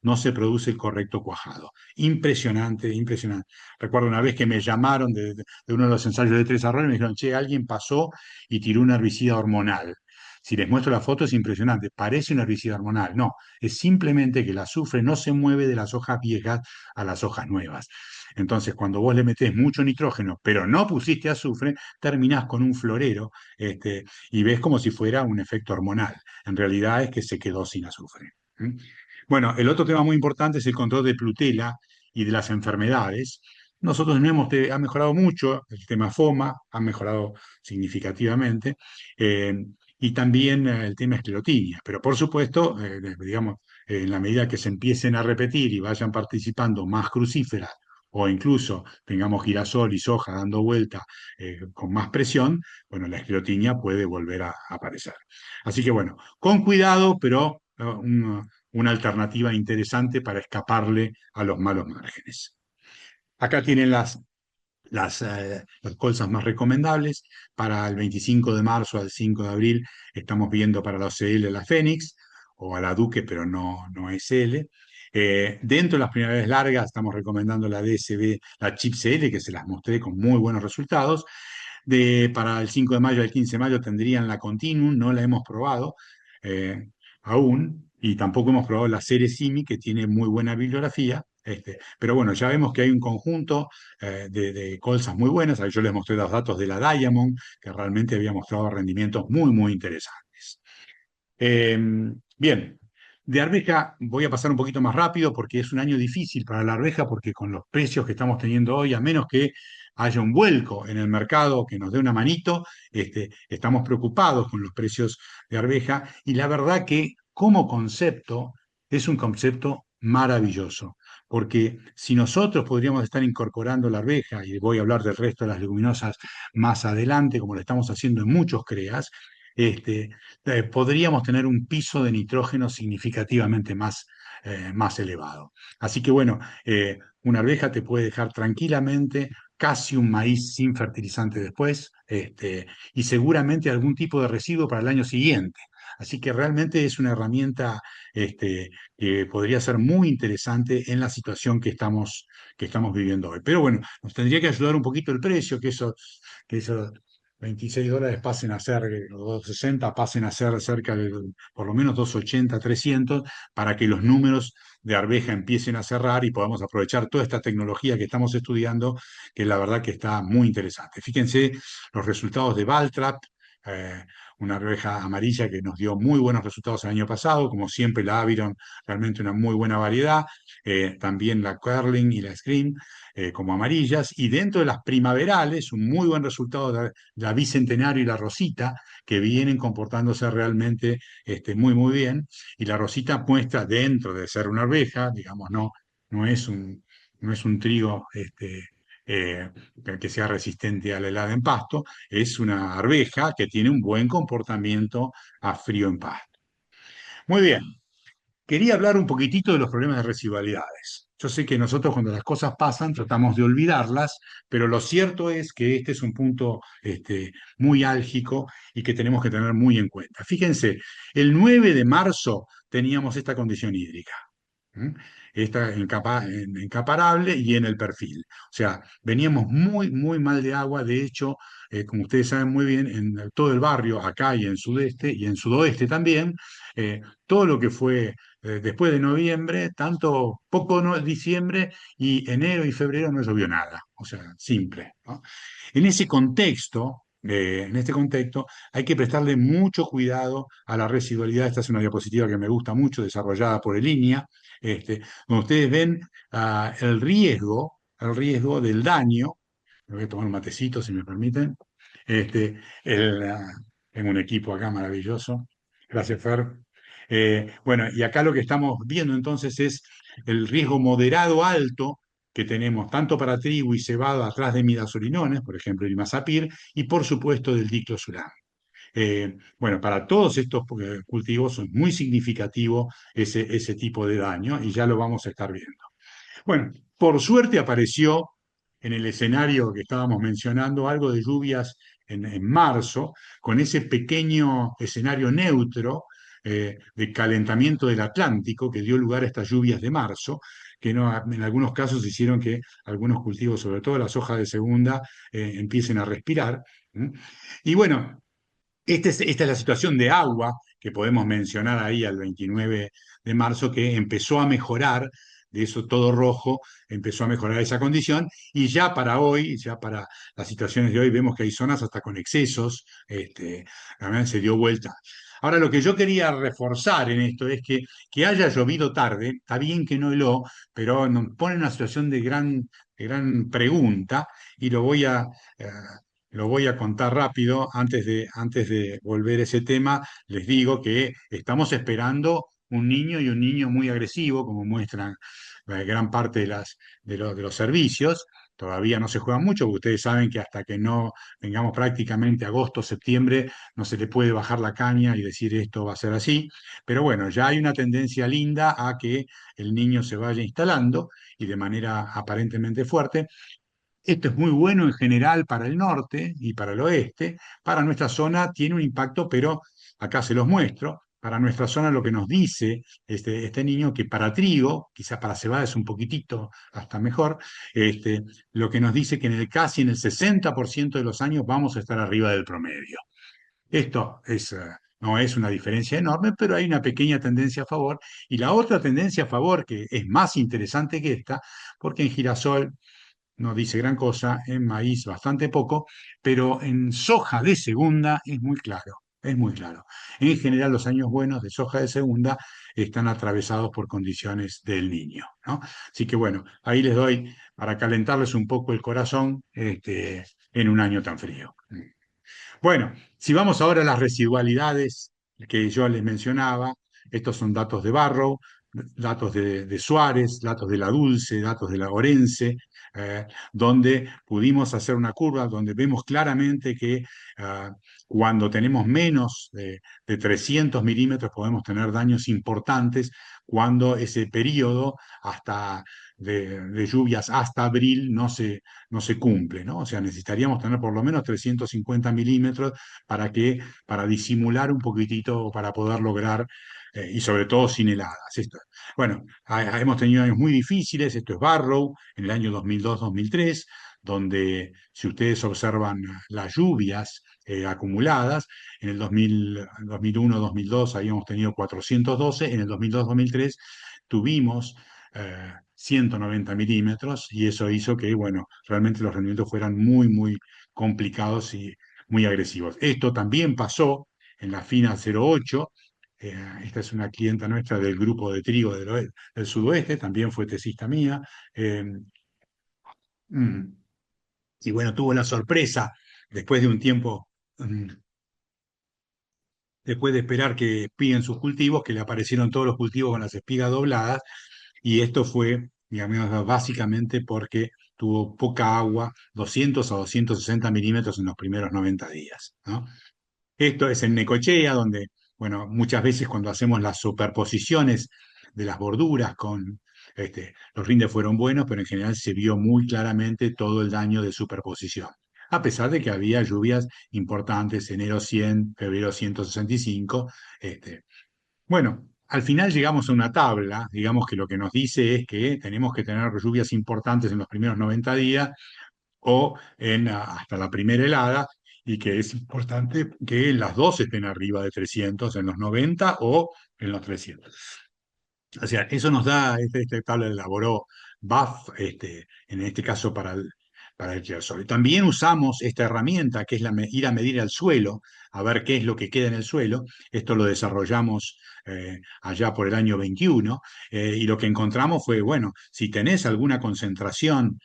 no se produce el correcto cuajado. Impresionante, impresionante. Recuerdo una vez que me llamaron de uno de los ensayos de Tres Arroyos y me dijeron, che, alguien pasó y tiró un herbicida hormonal. Si les muestro la foto es impresionante, parece un herbicida hormonal. No, es simplemente que el azufre no se mueve de las hojas viejas a las hojas nuevas. Entonces, cuando vos le metés mucho nitrógeno, pero no pusiste azufre, terminás con un florero, y ves como si fuera un efecto hormonal. En realidad es que se quedó sin azufre. ¿Mm? Bueno, el otro tema muy importante es el control de Plutela y de las enfermedades. Nosotros no ha mejorado mucho el tema FOMA, ha mejorado significativamente. y también el tema esclerotinia. Pero por supuesto, digamos, en la medida que se empiecen a repetir y vayan participando más crucíferas, o incluso tengamos girasol y soja dando vuelta con más presión, bueno, la esclerotinia puede volver a aparecer. Así que bueno, con cuidado, pero una alternativa interesante para escaparle a los malos márgenes. Acá tienen las colzas más recomendables. Para el 25 de marzo al 5 de abril estamos viendo para la OCL la Fénix o a la Duque, pero no es L. Dentro de las primaveras largas estamos recomendando la DSB, la Chips L, que se las mostré con muy buenos resultados. Para el 5 de mayo al 15 de mayo tendrían la Continuum, no la hemos probado eh, aún, y tampoco hemos probado la Ceresimi, que tiene muy buena bibliografía. Pero bueno, ya vemos que hay un conjunto de colzas muy buenas. Ahí yo les mostré los datos de la Diamond, que realmente había mostrado rendimientos muy interesantes. Eh, Bien, de arveja voy a pasar un poquito más rápido porque es un año difícil para la arveja, porque con los precios que estamos teniendo hoy, a menos que haya un vuelco en el mercado que nos dé una manito, estamos preocupados con los precios de arveja, y la verdad que como concepto es un concepto maravilloso, porque si nosotros podríamos estar incorporando la arveja, y voy a hablar del resto de las leguminosas más adelante, como lo estamos haciendo en muchos CREAs, este, podríamos tener un piso de nitrógeno significativamente más elevado. Así que bueno, una arveja te puede dejar tranquilamente casi un maíz sin fertilizante después, y seguramente algún tipo de residuo para el año siguiente. Así que realmente es una herramienta que podría ser muy interesante en la situación que estamos viviendo hoy. Pero bueno, nos tendría que ayudar un poquito el precio, que eso $26 pasen a ser, o 260 pasen a ser cerca de por lo menos 280, 300, para que los números de arveja empiecen a cerrar y podamos aprovechar toda esta tecnología que estamos estudiando, que la verdad que está muy interesante. Fíjense los resultados de Valtrap, eh, una arveja amarilla que nos dio muy buenos resultados el año pasado, como siempre la Aviron, realmente una muy buena variedad, también la Curling y la Scream como amarillas, y dentro de las primaverales, un muy buen resultado de la Bicentenario y la Rosita, que vienen comportándose realmente muy bien, y la Rosita muestra dentro de ser una arveja, digamos, no es un trigo eh, que sea resistente a la helada en pasto, es una arveja que tiene un buen comportamiento a frío en pasto. Muy bien, quería hablar un poquitito de los problemas de residualidades. Yo sé que nosotros cuando las cosas pasan tratamos de olvidarlas, pero lo cierto es que este es un punto muy álgico y que tenemos que tener muy en cuenta. Fíjense, el 9 de marzo teníamos esta condición hídrica. ¿Mm? Esta encaparable y en el perfil. O sea, veníamos muy mal de agua. De hecho, como ustedes saben muy bien, en todo el barrio, acá y en sudeste y en sudoeste también, todo lo que fue después de noviembre, tanto poco diciembre y enero y febrero no llovió nada. O sea, simple, ¿no? En ese contexto, en este contexto, hay que prestarle mucho cuidado a la residualidad. Esta es una diapositiva que me gusta mucho, desarrollada por el INIA, donde ustedes ven el riesgo del daño. Me voy a tomar un matecito, si me permiten. Este, Tengo un equipo acá maravilloso. Gracias, Fer. Bueno, y acá lo que estamos viendo entonces es el riesgo moderado alto que tenemos tanto para trigo y cebada atrás de midazolinones, por ejemplo, el imazapir, y por supuesto del diclosuram. Bueno, para todos estos cultivos es muy significativo ese tipo de daño, y ya lo vamos a estar viendo. Bueno, por suerte apareció en el escenario que estábamos mencionando algo de lluvias en marzo, con ese pequeño escenario neutro de calentamiento del Atlántico que dio lugar a estas lluvias de marzo, que en algunos casos hicieron que algunos cultivos, sobre todo las hojas de segunda, empiecen a respirar. ¿Mm? Y bueno, esta es la situación de agua que podemos mencionar ahí al 29 de marzo, que empezó a mejorar, de eso todo rojo, empezó a mejorar esa condición, y ya para hoy, ya para las situaciones de hoy, vemos que hay zonas hasta con excesos, realmente se dio vuelta. Ahora, lo que yo quería reforzar en esto es que haya llovido tarde, está bien que no heló, pero nos pone en una situación de gran pregunta, y lo voy a lo voy a contar rápido. Antes de volver a ese tema, les digo que estamos esperando un niño y un niño muy agresivo, como muestran gran parte de los servicios. Todavía no se juega mucho, porque ustedes saben que hasta que no tengamos prácticamente agosto, septiembre, no se le puede bajar la caña y decir esto va a ser así. Pero bueno, ya hay una tendencia linda a que el niño se vaya instalando y de manera aparentemente fuerte. Esto es muy bueno en general para el norte y para el oeste. Para nuestra zona tiene un impacto, pero acá se los muestro. Para nuestra zona lo que nos dice este niño, que para trigo, quizás para cebada es un poquitito hasta mejor, lo que nos dice que casi en el 60% de los años vamos a estar arriba del promedio. Esto no es una diferencia enorme, pero hay una pequeña tendencia a favor. Y la otra tendencia a favor, que es más interesante que esta, porque en girasol no dice gran cosa, en maíz bastante poco, pero en soja de segunda es muy claro, es muy claro. En general, los años buenos de soja de segunda están atravesados por condiciones del niño, ¿no? Así que bueno, ahí les doy para calentarles un poco el corazón, en un año tan frío. Bueno, si vamos ahora a las residualidades que yo les mencionaba, estos son datos de Barrow, datos de Suárez, datos de la Dulce, datos de la Orense, donde pudimos hacer una curva donde vemos claramente que ah, cuando tenemos menos de 300 milímetros podemos tener daños importantes, cuando ese periodo de lluvias hasta abril no se cumple, ¿no? O sea, necesitaríamos tener por lo menos 350 milímetros para disimular un poquitito, para poder lograr, y sobre todo sin heladas. Bueno, hemos tenido años muy difíciles. Esto es Barrow, en el año 2002-2003, donde si ustedes observan las lluvias acumuladas, en el 2001-2002 habíamos tenido 412, en el 2002-2003 tuvimos 190 milímetros, y eso hizo que, bueno, realmente los rendimientos fueran muy, muy complicados y muy agresivos. Esto también pasó en la FINA 08. Esta es una clienta nuestra del grupo de trigo del sudoeste, también fue tesista mía. eh, mm, y bueno, tuvo la sorpresa, después de un tiempo, mm, después de esperar que piden sus cultivos, que le aparecieron todos los cultivos con las espigas dobladas. Y esto fue, digamos, básicamente porque tuvo poca agua, 200 a 260 milímetros en los primeros 90 días, ¿no? Esto es en Necochea, donde, bueno, muchas veces cuando hacemos las superposiciones de las borduras los rindes fueron buenos, pero en general se vio muy claramente todo el daño de superposición. A pesar de que había lluvias importantes, enero 100, febrero 165. Bueno, al final llegamos a una tabla, digamos que lo que nos dice es que tenemos que tener lluvias importantes en los primeros 90 días o hasta la primera helada, y que es importante que las dos estén arriba de 300 en los 90 o en los 300. O sea, eso nos da, esta tabla elaboró BAF, en este caso para el girasol. También usamos esta herramienta que es ir a medir al suelo, a ver qué es lo que queda en el suelo. Esto lo desarrollamos allá por el año 21, y lo que encontramos fue, bueno, si tenés alguna concentración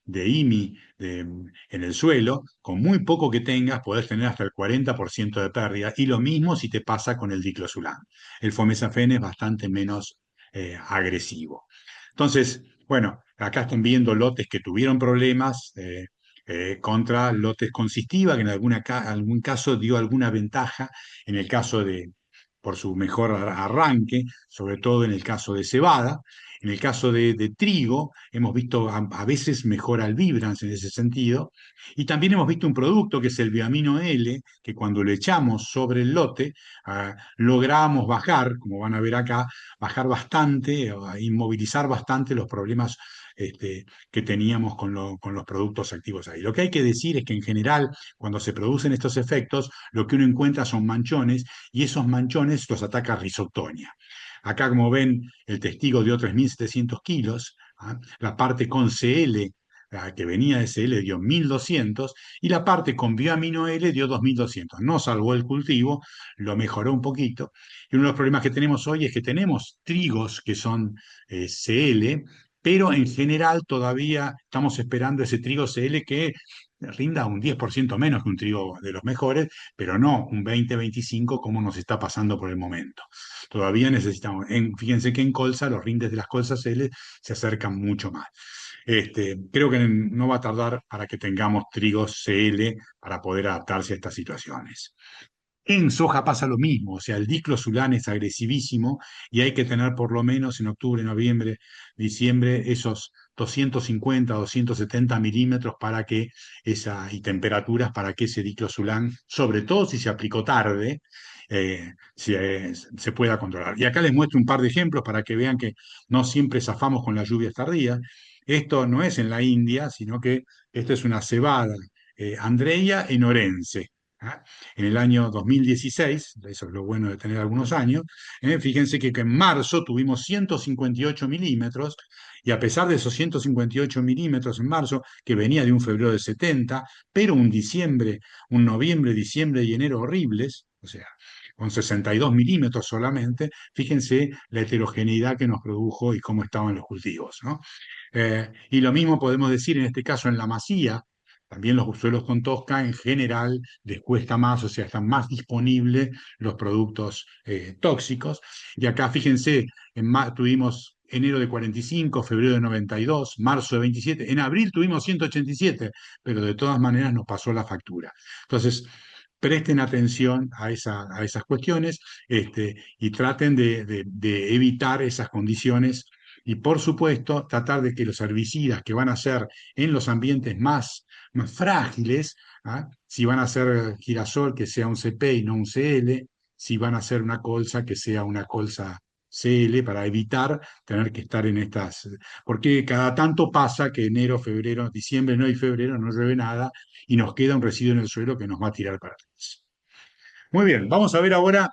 de IMI en el suelo, con muy poco que tengas, podés tener hasta el 40% de pérdida, y lo mismo si te pasa con el diclosulam. El fomesafen es bastante menos agresivo. Entonces, bueno, acá están viendo lotes que tuvieron problemas contra lotes con cistiva, que en algún caso dio alguna ventaja, en el caso por su mejor arranque, sobre todo en el caso de cebada. En el caso de trigo, hemos visto a veces mejora el Vibrance en ese sentido, y también hemos visto un producto que es el Bioamino L, que cuando lo echamos sobre el lote, logramos bajar, como van a ver acá, bajar bastante, o inmovilizar bastante los problemas que teníamos con los productos activos ahí. Lo que hay que decir es que en general, cuando se producen estos efectos, lo que uno encuentra son manchones, y esos manchones los ataca Rhizoctonia. Acá, como ven, el testigo dio 3.700 kilos, la parte con CL, que venía de CL, dio 1.200, y la parte con bioamino L dio 2.200. No salvó el cultivo, lo mejoró un poquito. Y uno de los problemas que tenemos hoy es que tenemos trigos que son CL, pero en general todavía estamos esperando ese trigo CL que rinda un 10% menos que un trigo de los mejores, pero no un 20-25 como nos está pasando por el momento. Todavía necesitamos, fíjense que en colza los rindes de las colzas CL se acercan mucho más. Creo que no va a tardar para que tengamos trigos CL para poder adaptarse a estas situaciones. En soja pasa lo mismo, o sea, el diclosulán es agresivísimo y hay que tener por lo menos en octubre, noviembre, diciembre esos 250, 270 milímetros para que y temperaturas para que ese diclosulán, sobre todo si se aplicó tarde, se pueda controlar. Y acá les muestro un par de ejemplos para que vean que no siempre zafamos con las lluvias tardías. Esto no es en la India, sino que esto es una cebada Andreia en Orense. ¿Ah? En el año 2016, eso es lo bueno de tener algunos años, fíjense que en marzo tuvimos 158 milímetros y a pesar de esos 158 milímetros en marzo, que venía de un febrero de 70, pero un diciembre, un noviembre, diciembre y enero horribles, o sea, con 62 milímetros solamente, fíjense la heterogeneidad que nos produjo y cómo estaban los cultivos, ¿no? Y lo mismo podemos decir en este caso en la Masía. También los suelos con tosca en general les cuesta más, o sea, están más disponibles los productos tóxicos. Y acá fíjense, tuvimos enero de 45, febrero de 92, marzo de 27, en abril tuvimos 187, pero de todas maneras nos pasó la factura. Entonces, presten atención a esas cuestiones y traten de evitar esas condiciones y, por supuesto, tratar de que los herbicidas que van a ser en los ambientes más frágiles, ¿ah? Si van a ser girasol, que sea un CP y no un CL, si van a ser una colza, que sea una colza CL, para evitar tener que estar en estas, porque cada tanto pasa que enero, febrero, diciembre, no y febrero no llueve nada y nos queda un residuo en el suelo que nos va a tirar para atrás. Muy bien, vamos a ver ahora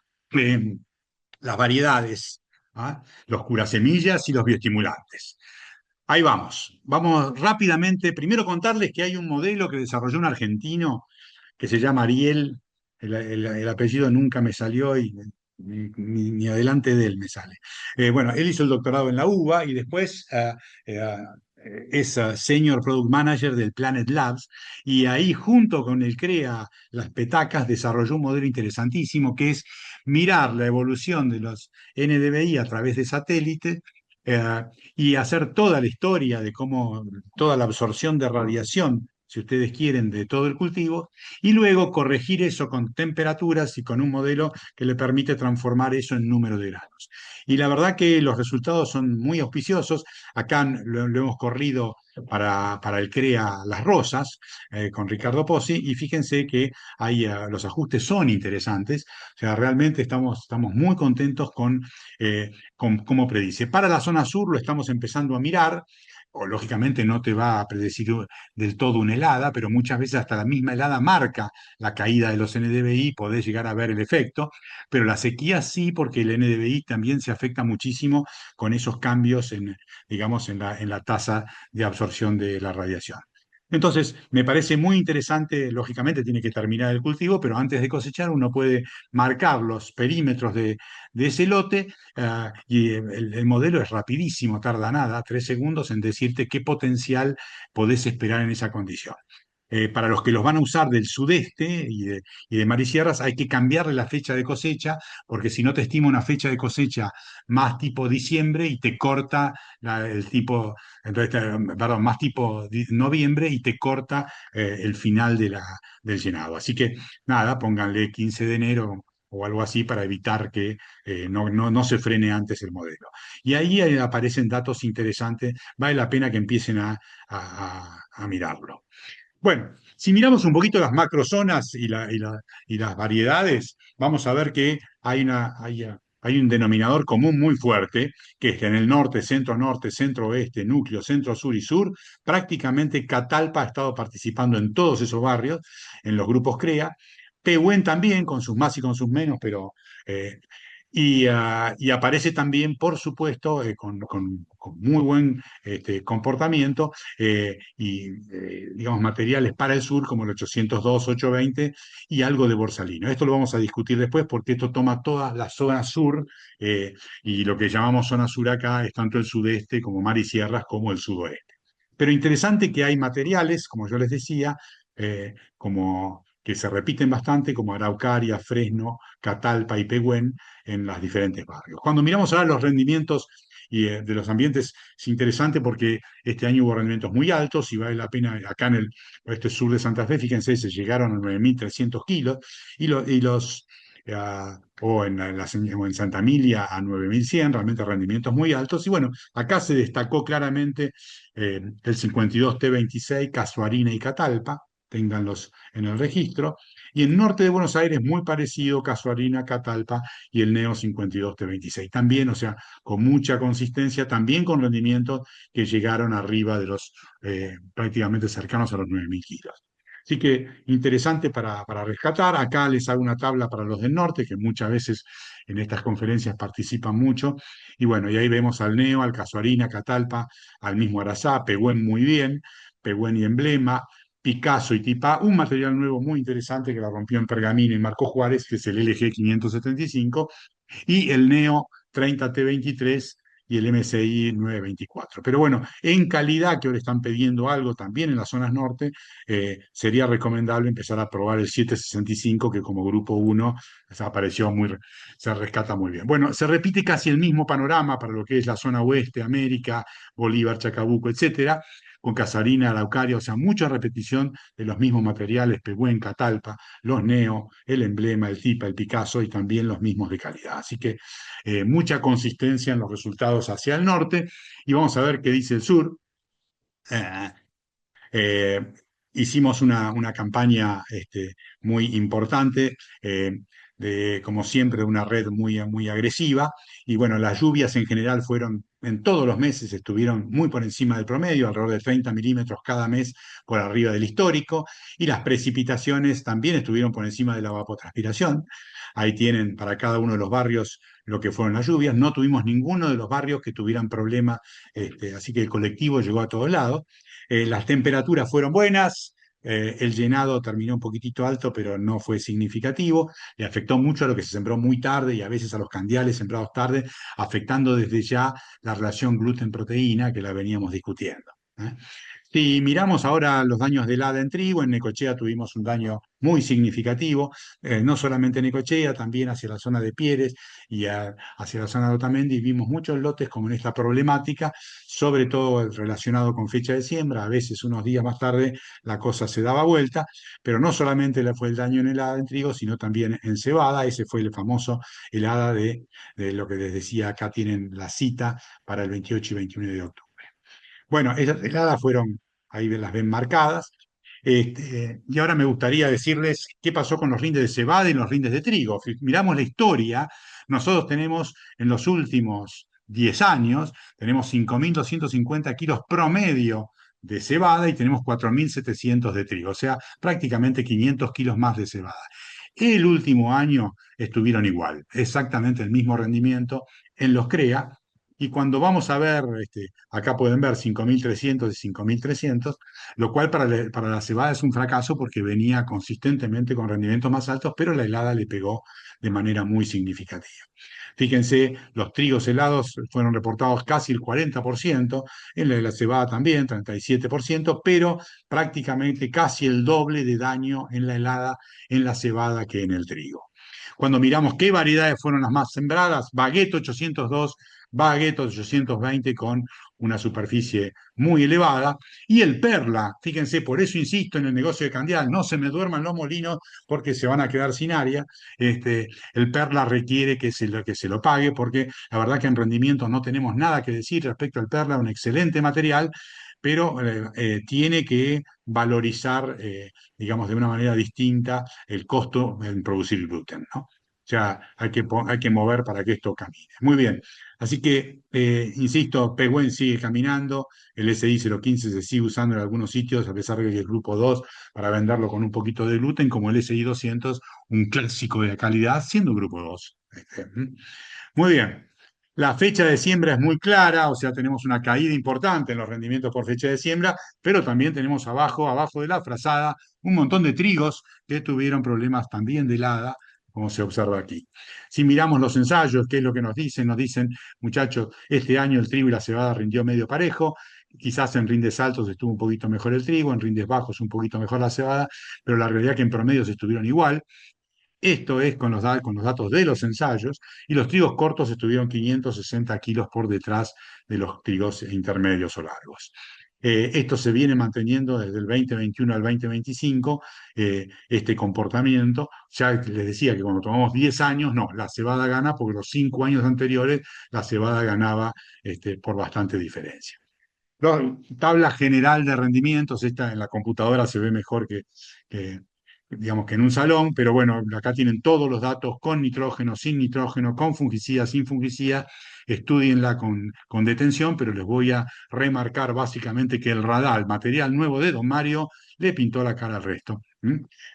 las variedades, ¿ah? Los curasemillas y los bioestimulantes. Ahí vamos. Vamos rápidamente. Primero contarles que hay un modelo que desarrolló un argentino que se llama Ariel. El apellido nunca me salió y ni adelante de él me sale. Bueno, él hizo el doctorado en la UBA y después es Senior Product Manager del Planet Labs y ahí junto con el CREA Las Petacas desarrolló un modelo interesantísimo que es mirar la evolución de los NDVI a través de satélite eh, y hacer toda la historia de cómo toda la absorción de radiación, si ustedes quieren, de todo el cultivo, y luego corregir eso con temperaturas y con un modelo que le permite transformar eso en número de granos. Y la verdad que los resultados son muy auspiciosos. Acá lo hemos corrido para el CREA Las Rosas con Ricardo Pozzi, y fíjense que ahí los ajustes son interesantes. O sea, realmente estamos muy contentos con cómo predice. Para la zona sur lo estamos empezando a mirar, o lógicamente no te va a predecir del todo una helada, pero muchas veces hasta la misma helada marca la caída de los NDVI, podés llegar a ver el efecto, pero la sequía sí, porque el NDVI también se afecta muchísimo con esos cambios digamos, en la tasa de absorción de la radiación. Entonces, me parece muy interesante, lógicamente tiene que terminar el cultivo, pero antes de cosechar uno puede marcar los perímetros de ese lote y el modelo es rapidísimo, tarda nada, 3 segundos en decirte qué potencial podés esperar en esa condición. Para los que los van a usar del sudeste y de Marisierras, hay que cambiarle la fecha de cosecha, porque si no te estima una fecha de cosecha más tipo diciembre y te corta el tipo, entonces, perdón, más tipo noviembre y te corta el final del llenado. Así que nada, pónganle 15 de enero o algo así para evitar que no se frene antes el modelo. Y ahí aparecen datos interesantes, vale la pena que empiecen a mirarlo. Bueno, si miramos un poquito las macrozonas y las variedades, vamos a ver que hay un denominador común muy fuerte, que es que en el norte, centro-norte, centro-oeste, núcleo, centro-sur y sur, prácticamente Catalpa ha estado participando en todos esos barrios, en los grupos CREA, Pehuen también, con sus más y con sus menos, pero Y aparece también, por supuesto, con muy buen comportamiento digamos, materiales para el sur, como el 802, 820 y algo de borsalino. Esto lo vamos a discutir después porque esto toma toda la zona sur eh, y lo que llamamos zona sur acá es tanto el sudeste como mar y sierras como el sudoeste. Pero interesante que hay materiales, como yo les decía, como que se repiten bastante, como Araucaria, Fresno, Catalpa y Pehuen, en los diferentes barrios. Cuando miramos ahora los rendimientos de los ambientes, es interesante porque este año hubo rendimientos muy altos y vale la pena, acá en el oeste sur de Santa Fe, fíjense, se llegaron a 9.300 kilos y los o en Santa Emilia a 9.100, realmente rendimientos muy altos. Y bueno, acá se destacó claramente el 52T26, Casuarina y Catalpa, ténganlos en el registro. Y en norte de Buenos Aires, muy parecido, Casuarina, Catalpa y el Neo 52T26. También, o sea, con mucha consistencia, también con rendimientos que llegaron arriba de los prácticamente cercanos a los 9.000 kilos. Así que interesante para rescatar. Acá les hago una tabla para los del norte, que muchas veces en estas conferencias participan mucho. Y bueno, y ahí vemos al Neo, al Casuarina, Catalpa, al mismo Arazá, Pehuen muy bien, Pehuen y Emblema, Picasso y Tipá, un material nuevo muy interesante que la rompió en Pergamino y Marco Juárez, que es el LG 575, y el Neo 30T23 y el MSI 924. Pero bueno, en calidad, que ahora están pidiendo algo también en las zonas norte, sería recomendable empezar a probar el 765, que como grupo 1 apareció se rescata muy bien. Bueno, se repite casi el mismo panorama para lo que es la zona oeste, América, Bolívar, Chacabuco, etcétera, con Casarina, Araucaria, o sea, mucha repetición de los mismos materiales, Pehuen, Catalpa, los Neo, el Emblema, el Tipa, el Picasso y también los mismos de calidad. Así que mucha consistencia en los resultados hacia el norte y vamos a ver qué dice el sur. Eh, eh, Hicimos una campaña muy importante, como siempre, una red muy agresiva. Y bueno, las lluvias en general fueron, en todos los meses, estuvieron muy por encima del promedio, alrededor de 30 milímetros cada mes por arriba del histórico. Y las precipitaciones también estuvieron por encima de la evapotranspiración. Ahí tienen para cada uno de los barrios lo que fueron las lluvias. No tuvimos ninguno de los barrios que tuvieran problema, así que el colectivo llegó a todos lados. Las temperaturas fueron buenas, el llenado terminó un poquitito alto, pero no fue significativo. Le afectó mucho a lo que se sembró muy tarde y a veces a los candiales sembrados tarde, afectando desde ya la relación gluten-proteína que la veníamos discutiendo. ¿Eh? Si miramos ahora los daños de helada en trigo, en Necochea tuvimos un daño muy significativo, no solamente en Necochea, también hacia la zona de Pieres y hacia la zona de Otamendi vimos muchos lotes como en esta problemática, sobre todo relacionado con fecha de siembra, a veces unos días más tarde la cosa se daba vuelta, pero no solamente fue el daño en helada en trigo, sino también en cebada, ese fue el famoso helada de lo que les decía, acá tienen la cita para el 28 y 21 de octubre. Bueno, esas heladas fueron, ahí las ven marcadas. Y ahora me gustaría decirles qué pasó con los rindes de cebada y los rindes de trigo. Si miramos la historia, nosotros tenemos en los últimos 10 años, tenemos 5.250 kilos promedio de cebada y tenemos 4.700 de trigo, o sea, prácticamente 500 kilos más de cebada. El último año estuvieron igual, exactamente el mismo rendimiento en los CREA, y cuando vamos a ver, acá pueden ver 5.300 y 5.300, lo cual para la cebada es un fracaso porque venía consistentemente con rendimientos más altos, pero la helada le pegó de manera muy significativa. Fíjense, los trigos helados fueron reportados casi el 40%, en la cebada también, 37%, pero prácticamente casi el doble de daño en la helada, en la cebada que en el trigo. Cuando miramos qué variedades fueron las más sembradas, Baguette 802, Baguette 820 con una superficie muy elevada, y el Perla, fíjense, por eso insisto en el negocio de Candial, no se me duerman los molinos porque se van a quedar sin área. El Perla requiere que se lo pague porque la verdad que en rendimiento no tenemos nada que decir respecto al Perla, un excelente material, pero tiene que valorizar, digamos, de una manera distinta el costo en producir gluten, ¿no? sea, hay que mover para que esto camine. Muy bien. Así que, insisto, Pehuen sigue caminando, el SI 015 se sigue usando en algunos sitios, a pesar de que el grupo 2, para venderlo con un poquito de gluten, como el SI 200, un clásico de calidad, siendo un grupo 2. Muy bien. La fecha de siembra es muy clara, o sea, tenemos una caída importante en los rendimientos por fecha de siembra, pero también tenemos abajo de la frazada, un montón de trigos que tuvieron problemas también de helada, como se observa aquí. Si miramos los ensayos, ¿qué es lo que nos dicen? Nos dicen, muchachos, este año el trigo y la cebada rindió medio parejo, quizás en rindes altos estuvo un poquito mejor el trigo, en rindes bajos un poquito mejor la cebada, pero la realidad es que en promedio se estuvieron igual. Esto es con los datos de los ensayos, y los trigos cortos estuvieron 560 kilos por detrás de los trigos intermedios o largos. Esto se viene manteniendo desde el 2021 al 2025, este comportamiento. Ya les decía que cuando tomamos 10 años, no, la cebada gana porque los 5 años anteriores la cebada ganaba por bastante diferencia. Tabla general de rendimientos, esta en la computadora se ve mejor que, digamos que en un salón, pero bueno, acá tienen todos los datos con nitrógeno, sin nitrógeno, con fungicida, sin fungicida. Estudienla con detención, pero les voy a remarcar básicamente que el radal, material nuevo de Don Mario, le pintó la cara al resto.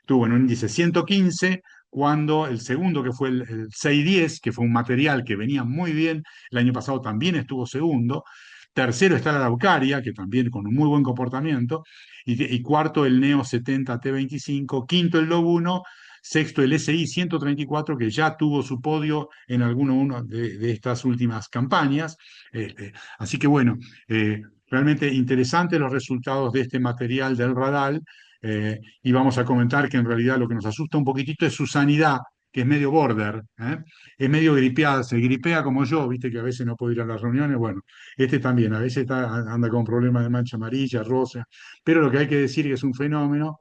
Tuvo en un índice 115, cuando el segundo, que fue el 610, que fue un material que venía muy bien, el año pasado también estuvo segundo. Tercero está la Araucaria, que también con un muy buen comportamiento. Y cuarto el Neo 70 T25. Quinto el Lobuno. Sexto el SI 134, que ya tuvo su podio en alguno de estas últimas campañas. Así que bueno, realmente interesantes los resultados de este material del Radal. Y vamos a comentar que en realidad lo que nos asusta un poquitito es su sanidad, que es medio border, ¿eh? Es medio gripeada, se gripea como yo, viste que a veces no puedo ir a las reuniones. Bueno, este también, a veces anda con problemas de mancha amarilla, rosa, pero lo que hay que decir es que es un fenómeno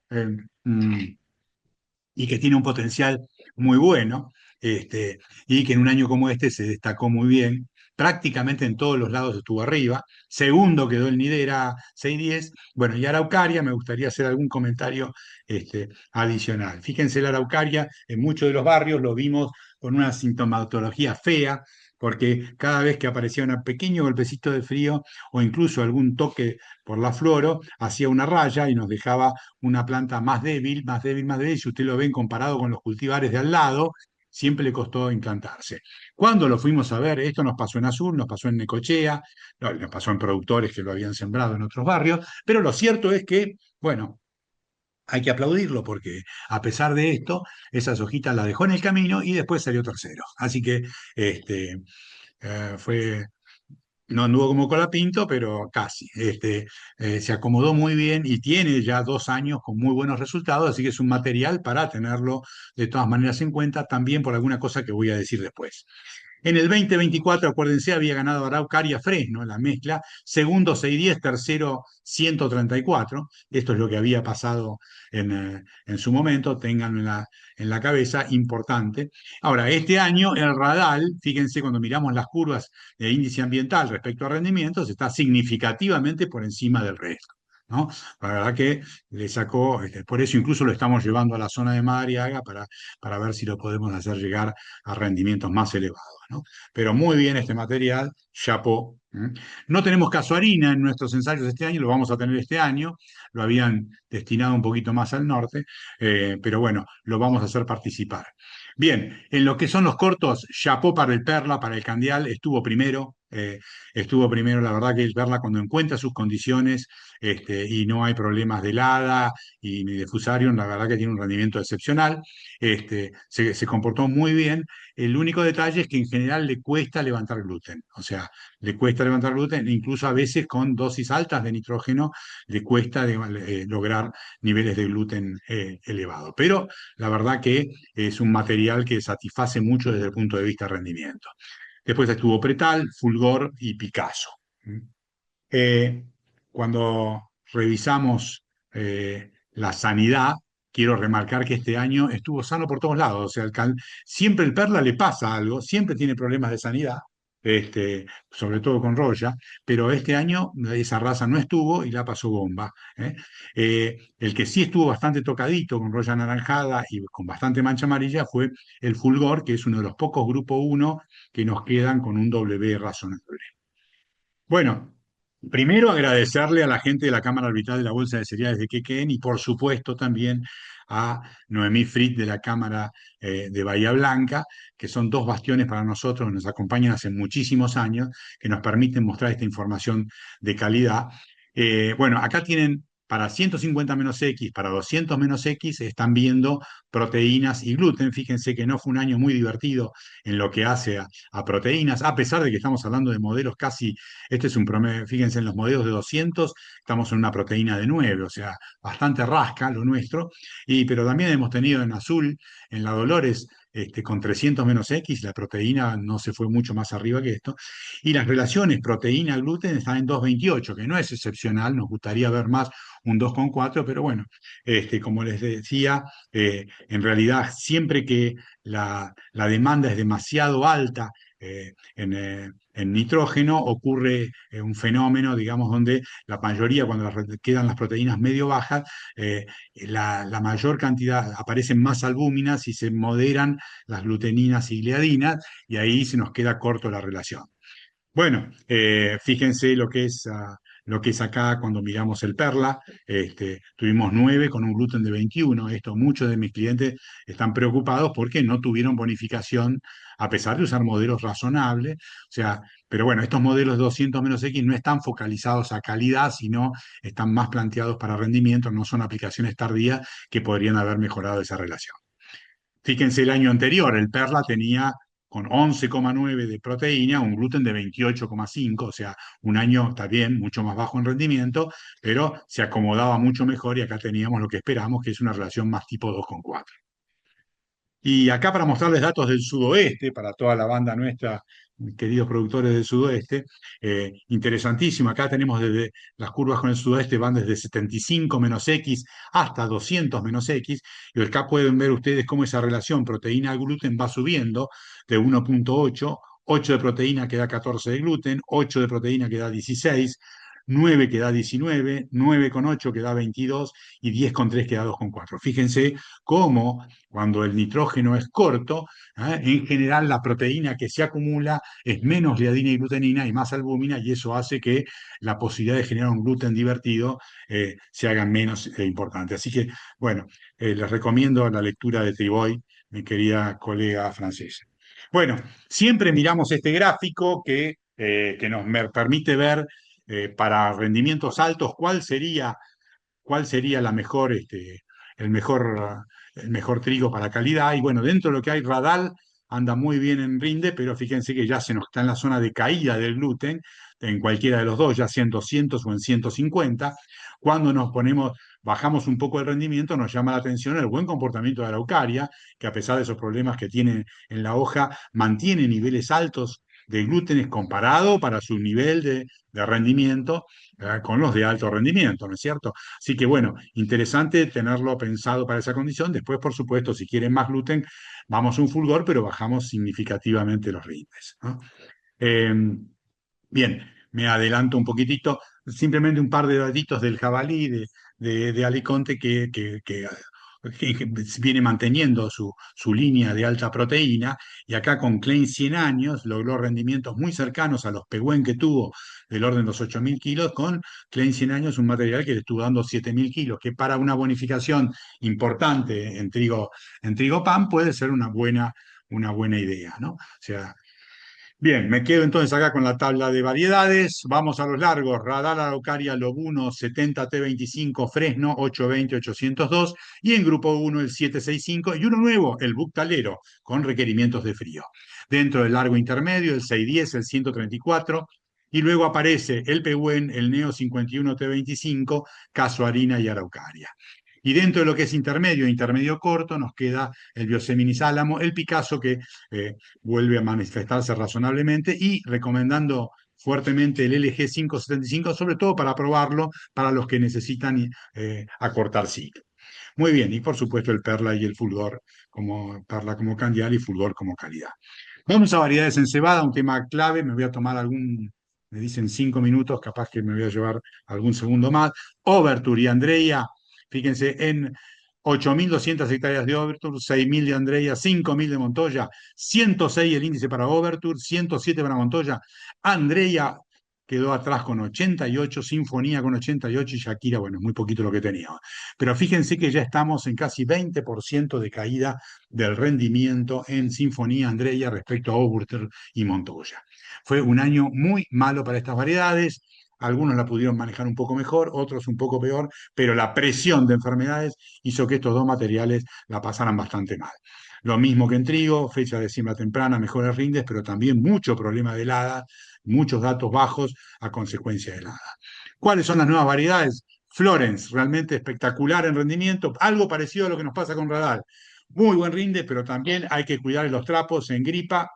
y que tiene un potencial muy bueno, y que en un año como este se destacó muy bien. Prácticamente en todos los lados estuvo arriba. Segundo quedó el Nidera 610. Bueno, y Araucaria, me gustaría hacer algún comentario adicional. Fíjense, la Araucaria en muchos de los barrios lo vimos con una sintomatología fea, porque cada vez que aparecía un pequeño golpecito de frío o incluso algún toque por la floro, hacía una raya y nos dejaba una planta más débil, más débil, más débil. Si usted lo ven comparado con los cultivares de al lado, siempre le costó implantarse. Cuando lo fuimos a ver, esto nos pasó en Azul, nos pasó en Necochea, no, nos pasó en productores que lo habían sembrado en otros barrios, pero lo cierto es que, bueno, hay que aplaudirlo porque a pesar de esto, esas hojitas las dejó en el camino y después salió tercero. Así que fue, no anduvo como Colapinto, pero casi. Se acomodó muy bien y tiene ya 2 años con muy buenos resultados, así que es un material para tenerlo de todas maneras en cuenta, también por alguna cosa que voy a decir después. En el 2024, acuérdense, había ganado Araucaria Fresno, la mezcla, segundo 610, tercero 134. Esto es lo que había pasado en su momento, tengan en la cabeza, importante. Ahora, este año el Radal, fíjense cuando miramos las curvas de índice ambiental respecto a rendimientos, está significativamente por encima del resto, ¿no? La verdad que le sacó, por eso incluso lo estamos llevando a la zona de Madariaga para ver si lo podemos hacer llegar a rendimientos más elevados, ¿no? Pero muy bien este material, chapó. No tenemos casuarina en nuestros ensayos este año, lo vamos a tener este año, lo habían destinado un poquito más al norte, pero bueno, lo vamos a hacer participar. Bien, en lo que son los cortos, chapó para el Perla, para el Candial, estuvo primero, la verdad que el Perla cuando encuentra sus condiciones y no hay problemas de helada y ni de fusarium, la verdad que tiene un rendimiento excepcional, se comportó muy bien. El único detalle es que en general le cuesta levantar gluten, o sea, le cuesta levantar gluten, incluso a veces con dosis altas de nitrógeno le cuesta lograr niveles de gluten elevados. Pero la verdad que es un material que satisface mucho desde el punto de vista de rendimiento. Después estuvo Pretal, Fulgor y Picasso. Eh, Cuando revisamos la sanidad, quiero remarcar que este año estuvo sano por todos lados. O sea, siempre el Perla le pasa algo, siempre tiene problemas de sanidad. sobre todo con Roya, pero este año esa raza no estuvo y la pasó bomba. ¿Eh? El que sí estuvo bastante tocadito con Roya anaranjada y con bastante mancha amarilla fue el Fulgor, que es uno de los pocos grupo uno que nos quedan con un W razonable. Bueno, primero agradecerle a la gente de la Cámara Arbitral de la Bolsa de Cereales de Quequén y por supuesto también a Noemí Fritz de la Cámara de Bahía Blanca, que son dos bastiones para nosotros, que nos acompañan hace muchísimos años, que nos permiten mostrar esta información de calidad. Bueno, acá tienen para 150 menos X, para 200 menos X, están viendo proteínas y gluten. Fíjense que no fue un año muy divertido en lo que hace a proteínas, a pesar de que estamos hablando de modelos casi, este es un promedio, fíjense en los modelos de 200, estamos en una proteína de 9, o sea, bastante rasca lo nuestro, pero también hemos tenido en azul, en la Dolores, con 300 menos X, la proteína no se fue mucho más arriba que esto, y las relaciones proteína-gluten están en 2,28, que no es excepcional, nos gustaría ver más un 2,4, pero bueno, como les decía, en realidad siempre que la demanda es demasiado alta en nitrógeno, ocurre un fenómeno, digamos, donde la mayoría, cuando quedan las proteínas medio bajas, la mayor cantidad, aparecen más albúminas y se moderan las gluteninas y gliadinas, y ahí se nos queda corto la relación. Bueno, fíjense lo que es acá cuando miramos el Perla. Tuvimos 9 con un gluten de 21. Esto, muchos de mis clientes están preocupados porque no tuvieron bonificación a pesar de usar modelos razonables. O sea, pero bueno, estos modelos de 200 menos X no están focalizados a calidad, sino están más planteados para rendimiento, no son aplicaciones tardías que podrían haber mejorado esa relación. Fíjense el año anterior, el Perla tenía con 11,9 de proteína, un gluten de 28,5, o sea, un año está bien, mucho más bajo en rendimiento, pero se acomodaba mucho mejor y acá teníamos lo que esperamos, que es una relación más tipo 2,4. Y acá para mostrarles datos del sudoeste, para toda la banda nuestra, queridos productores del sudoeste, interesantísimo. Acá tenemos desde las curvas con el sudoeste, van desde 75 menos X hasta 200 menos X. Y acá pueden ver ustedes cómo esa relación proteína-gluten va subiendo de 1,8. 8 de proteína que da 14 de gluten, 8 de proteína que da 16, 9 que da 19, 9,8 que da 22 y 10,3 que da 2,4. Fíjense cómo cuando el nitrógeno es corto, en general la proteína que se acumula es menos gliadina y glutenina y más albúmina, y eso hace que la posibilidad de generar un gluten divertido se haga menos importante. Así que, bueno, les recomiendo la lectura de Triboy, mi querida colega francesa. Bueno, siempre miramos este gráfico que nos permite ver para rendimientos altos cuál sería la mejor, el mejor, el mejor trigo para calidad. Y bueno, dentro de lo que hay, Radal anda muy bien en rinde, pero fíjense que ya se nos está en la zona de caída del gluten, en cualquiera de los dos, ya sea en 200 o en 150. Cuando nos ponemos, bajamos un poco el rendimiento, nos llama la atención el buen comportamiento de la Araucaria, que a pesar de esos problemas que tiene en la hoja, mantiene niveles altos de glútenes comparado para su nivel de rendimiento con los de alto rendimiento, ¿no es cierto? Así que bueno, interesante tenerlo pensado para esa condición. Después, por supuesto, si quieren más gluten, vamos a un fulgor, pero bajamos significativamente los rindes, ¿no? Eh, Bien, me adelanto un poquitito, simplemente un par de datitos del jabalí de Aliconte que viene manteniendo su línea de alta proteína y acá con Klein 100 años logró rendimientos muy cercanos a los Pehuen que tuvo del orden de los 8.000 kilos con Klein 100 años, un material que le estuvo dando 7.000 kilos, que para una bonificación importante en trigo pan puede ser una buena idea, ¿no? O sea, bien, me quedo entonces acá con la tabla de variedades. Vamos a los largos. Radal Araucaria Lobuno 70T25 Fresno 820-802 y en grupo 1 el 765 y uno nuevo, el Buctalero, con requerimientos de frío. Dentro del largo intermedio el 610, el 134 y luego aparece el Pehuen, el Neo 51T25, Casuarina y Araucaria. Y dentro de lo que es intermedio, intermedio corto, nos queda el Bioseminis Álamo, el Picasso que vuelve a manifestarse razonablemente y recomendando fuertemente el LG 575, sobre todo para probarlo para los que necesitan acortar ciclo. Muy bien, y por supuesto el Perla y el Fulgor como Perla como candial y Fulgor como calidad. Vamos a variedades en cebada, un tema clave, me voy a tomar me dicen 5 minutos, capaz que me voy a llevar algún segundo más. Overture y Andrea, fíjense, en 8.200 hectáreas de Overture, 6.000 de Andrea, 5.000 de Montoya, 106 el índice para Overture, 107 para Montoya. Andrea quedó atrás con 88, Sinfonía con 88 y Shakira, bueno, es muy poquito lo que tenía. Pero fíjense que ya estamos en casi 20% de caída del rendimiento en Sinfonía Andrea respecto a Oburter y Montoya. Fue un año muy malo para estas variedades. Algunos la pudieron manejar un poco mejor, otros un poco peor, pero la presión de enfermedades hizo que estos dos materiales la pasaran bastante mal. Lo mismo que en trigo, fecha de siembra temprana, mejores rindes, pero también mucho problema de helada, muchos datos bajos a consecuencia de helada. ¿Cuáles son las nuevas variedades? Florence, realmente espectacular en rendimiento, algo parecido a lo que nos pasa con Radal. Muy buen rinde, pero también hay que cuidar los trapos en gripa,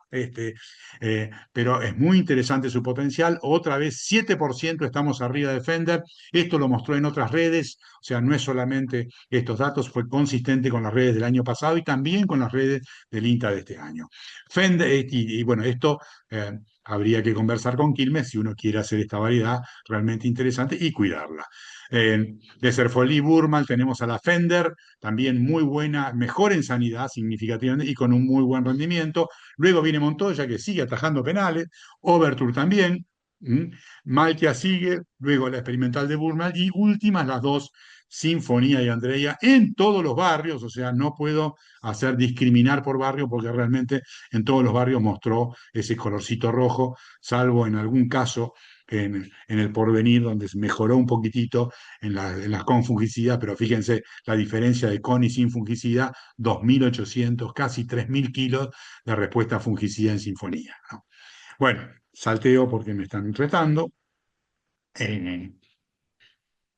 pero es muy interesante su potencial. Otra vez, 7% estamos arriba de Fender. Esto lo mostró en otras redes, o sea, no es solamente estos datos, fue consistente con las redes del año pasado y también con las redes del INTA de este año. Fender, y bueno, esto habría que conversar con Quilmes si uno quiere hacer esta variedad realmente interesante y cuidarla. De Serfolí Burmal tenemos a la Fender, también muy buena, mejor en sanidad significativamente y con un muy buen rendimiento. Luego viene Montoya, que sigue atajando penales, Overture también, Malkia sigue, luego la experimental de Burmal y últimas las dos, Sinfonía y Andrea, en todos los barrios, o sea, no puedo hacer discriminar por barrio porque realmente en todos los barrios mostró ese colorcito rojo, salvo en algún caso en el Porvenir, donde se mejoró un poquitito en la con fungicida, pero fíjense la diferencia de con y sin fungicida, 2.800, casi 3.000 kilos de respuesta fungicida en Sinfonía, ¿no? Bueno, salteo porque me están retando. Eh,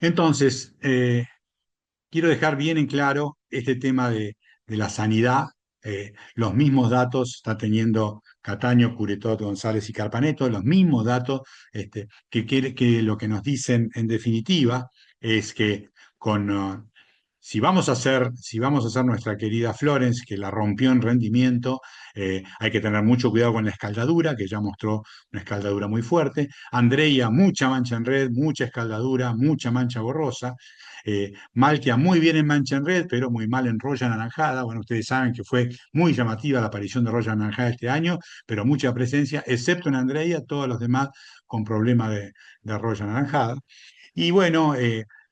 entonces, quiero dejar bien en claro este tema de la sanidad. Los mismos datos está teniendo Cataño, Curetot, González y Carpaneto, los mismos datos que lo que nos dicen en definitiva es que si vamos a hacer nuestra querida Florence, que la rompió en rendimiento, hay que tener mucho cuidado con la escaldadura, que ya mostró una escaldadura muy fuerte. Andrea, mucha mancha en red, mucha escaldadura, mucha mancha borrosa. Malkia muy bien en mancha en red, pero muy mal en roya anaranjada. Bueno, ustedes saben que fue muy llamativa la aparición de roya anaranjada este año, pero mucha presencia, excepto en Andrea, todos los demás con problema de roya anaranjada. Y bueno,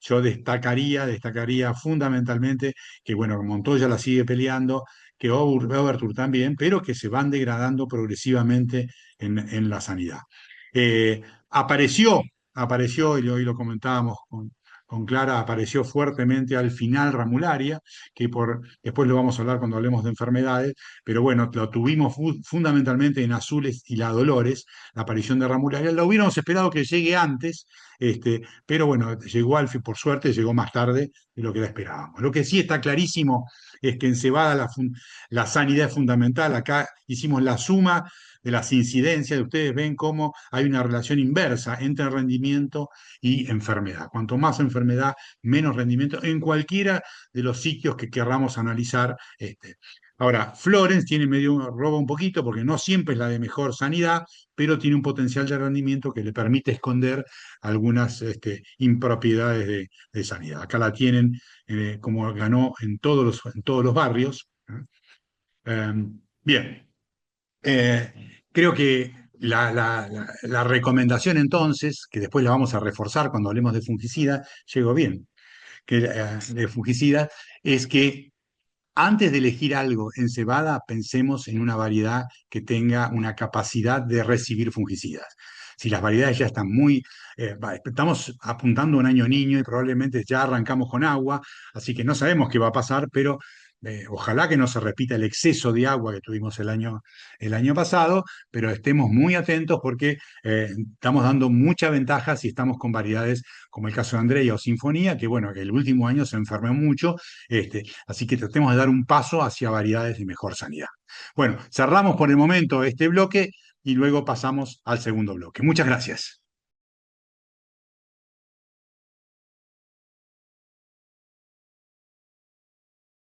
yo destacaría fundamentalmente que, bueno, Montoya la sigue peleando, que Overture también, pero que se van degradando progresivamente en la sanidad. Eh, apareció, apareció, y hoy lo comentábamos con Clara, apareció fuertemente al final Ramularia, después lo vamos a hablar cuando hablemos de enfermedades, pero bueno, lo tuvimos fundamentalmente en Azules y la Dolores, la aparición de Ramularia. Lo hubiéramos esperado que llegue antes, pero bueno, por suerte, llegó más tarde de lo que la esperábamos. Lo que sí está clarísimo es que en cebada la sanidad es fundamental. Acá hicimos la suma de las incidencias, ustedes ven cómo hay una relación inversa entre rendimiento y enfermedad. Cuanto más enfermedad, menos rendimiento en cualquiera de los sitios que querramos analizar. Ahora, Florence roba un poquito porque no siempre es la de mejor sanidad, pero tiene un potencial de rendimiento que le permite esconder algunas impropiedades de sanidad. Acá la tienen como ganó en todos los barrios. Bien, creo que la recomendación entonces, que después la vamos a reforzar cuando hablemos de fungicida, llegó bien, de fungicida, es que antes de elegir algo en cebada, pensemos en una variedad que tenga una capacidad de recibir fungicidas. Si las variedades ya están estamos apuntando a un año niño y probablemente ya arrancamos con agua, así que no sabemos qué va a pasar, pero ojalá que no se repita el exceso de agua que tuvimos el año pasado, pero estemos muy atentos porque estamos dando mucha ventaja si estamos con variedades como el caso de Andrea o Sinfonía, que bueno, que el último año se enfermó mucho, así que tratemos de dar un paso hacia variedades de mejor sanidad. Bueno, cerramos por el momento este bloque y luego pasamos al segundo bloque. Muchas gracias.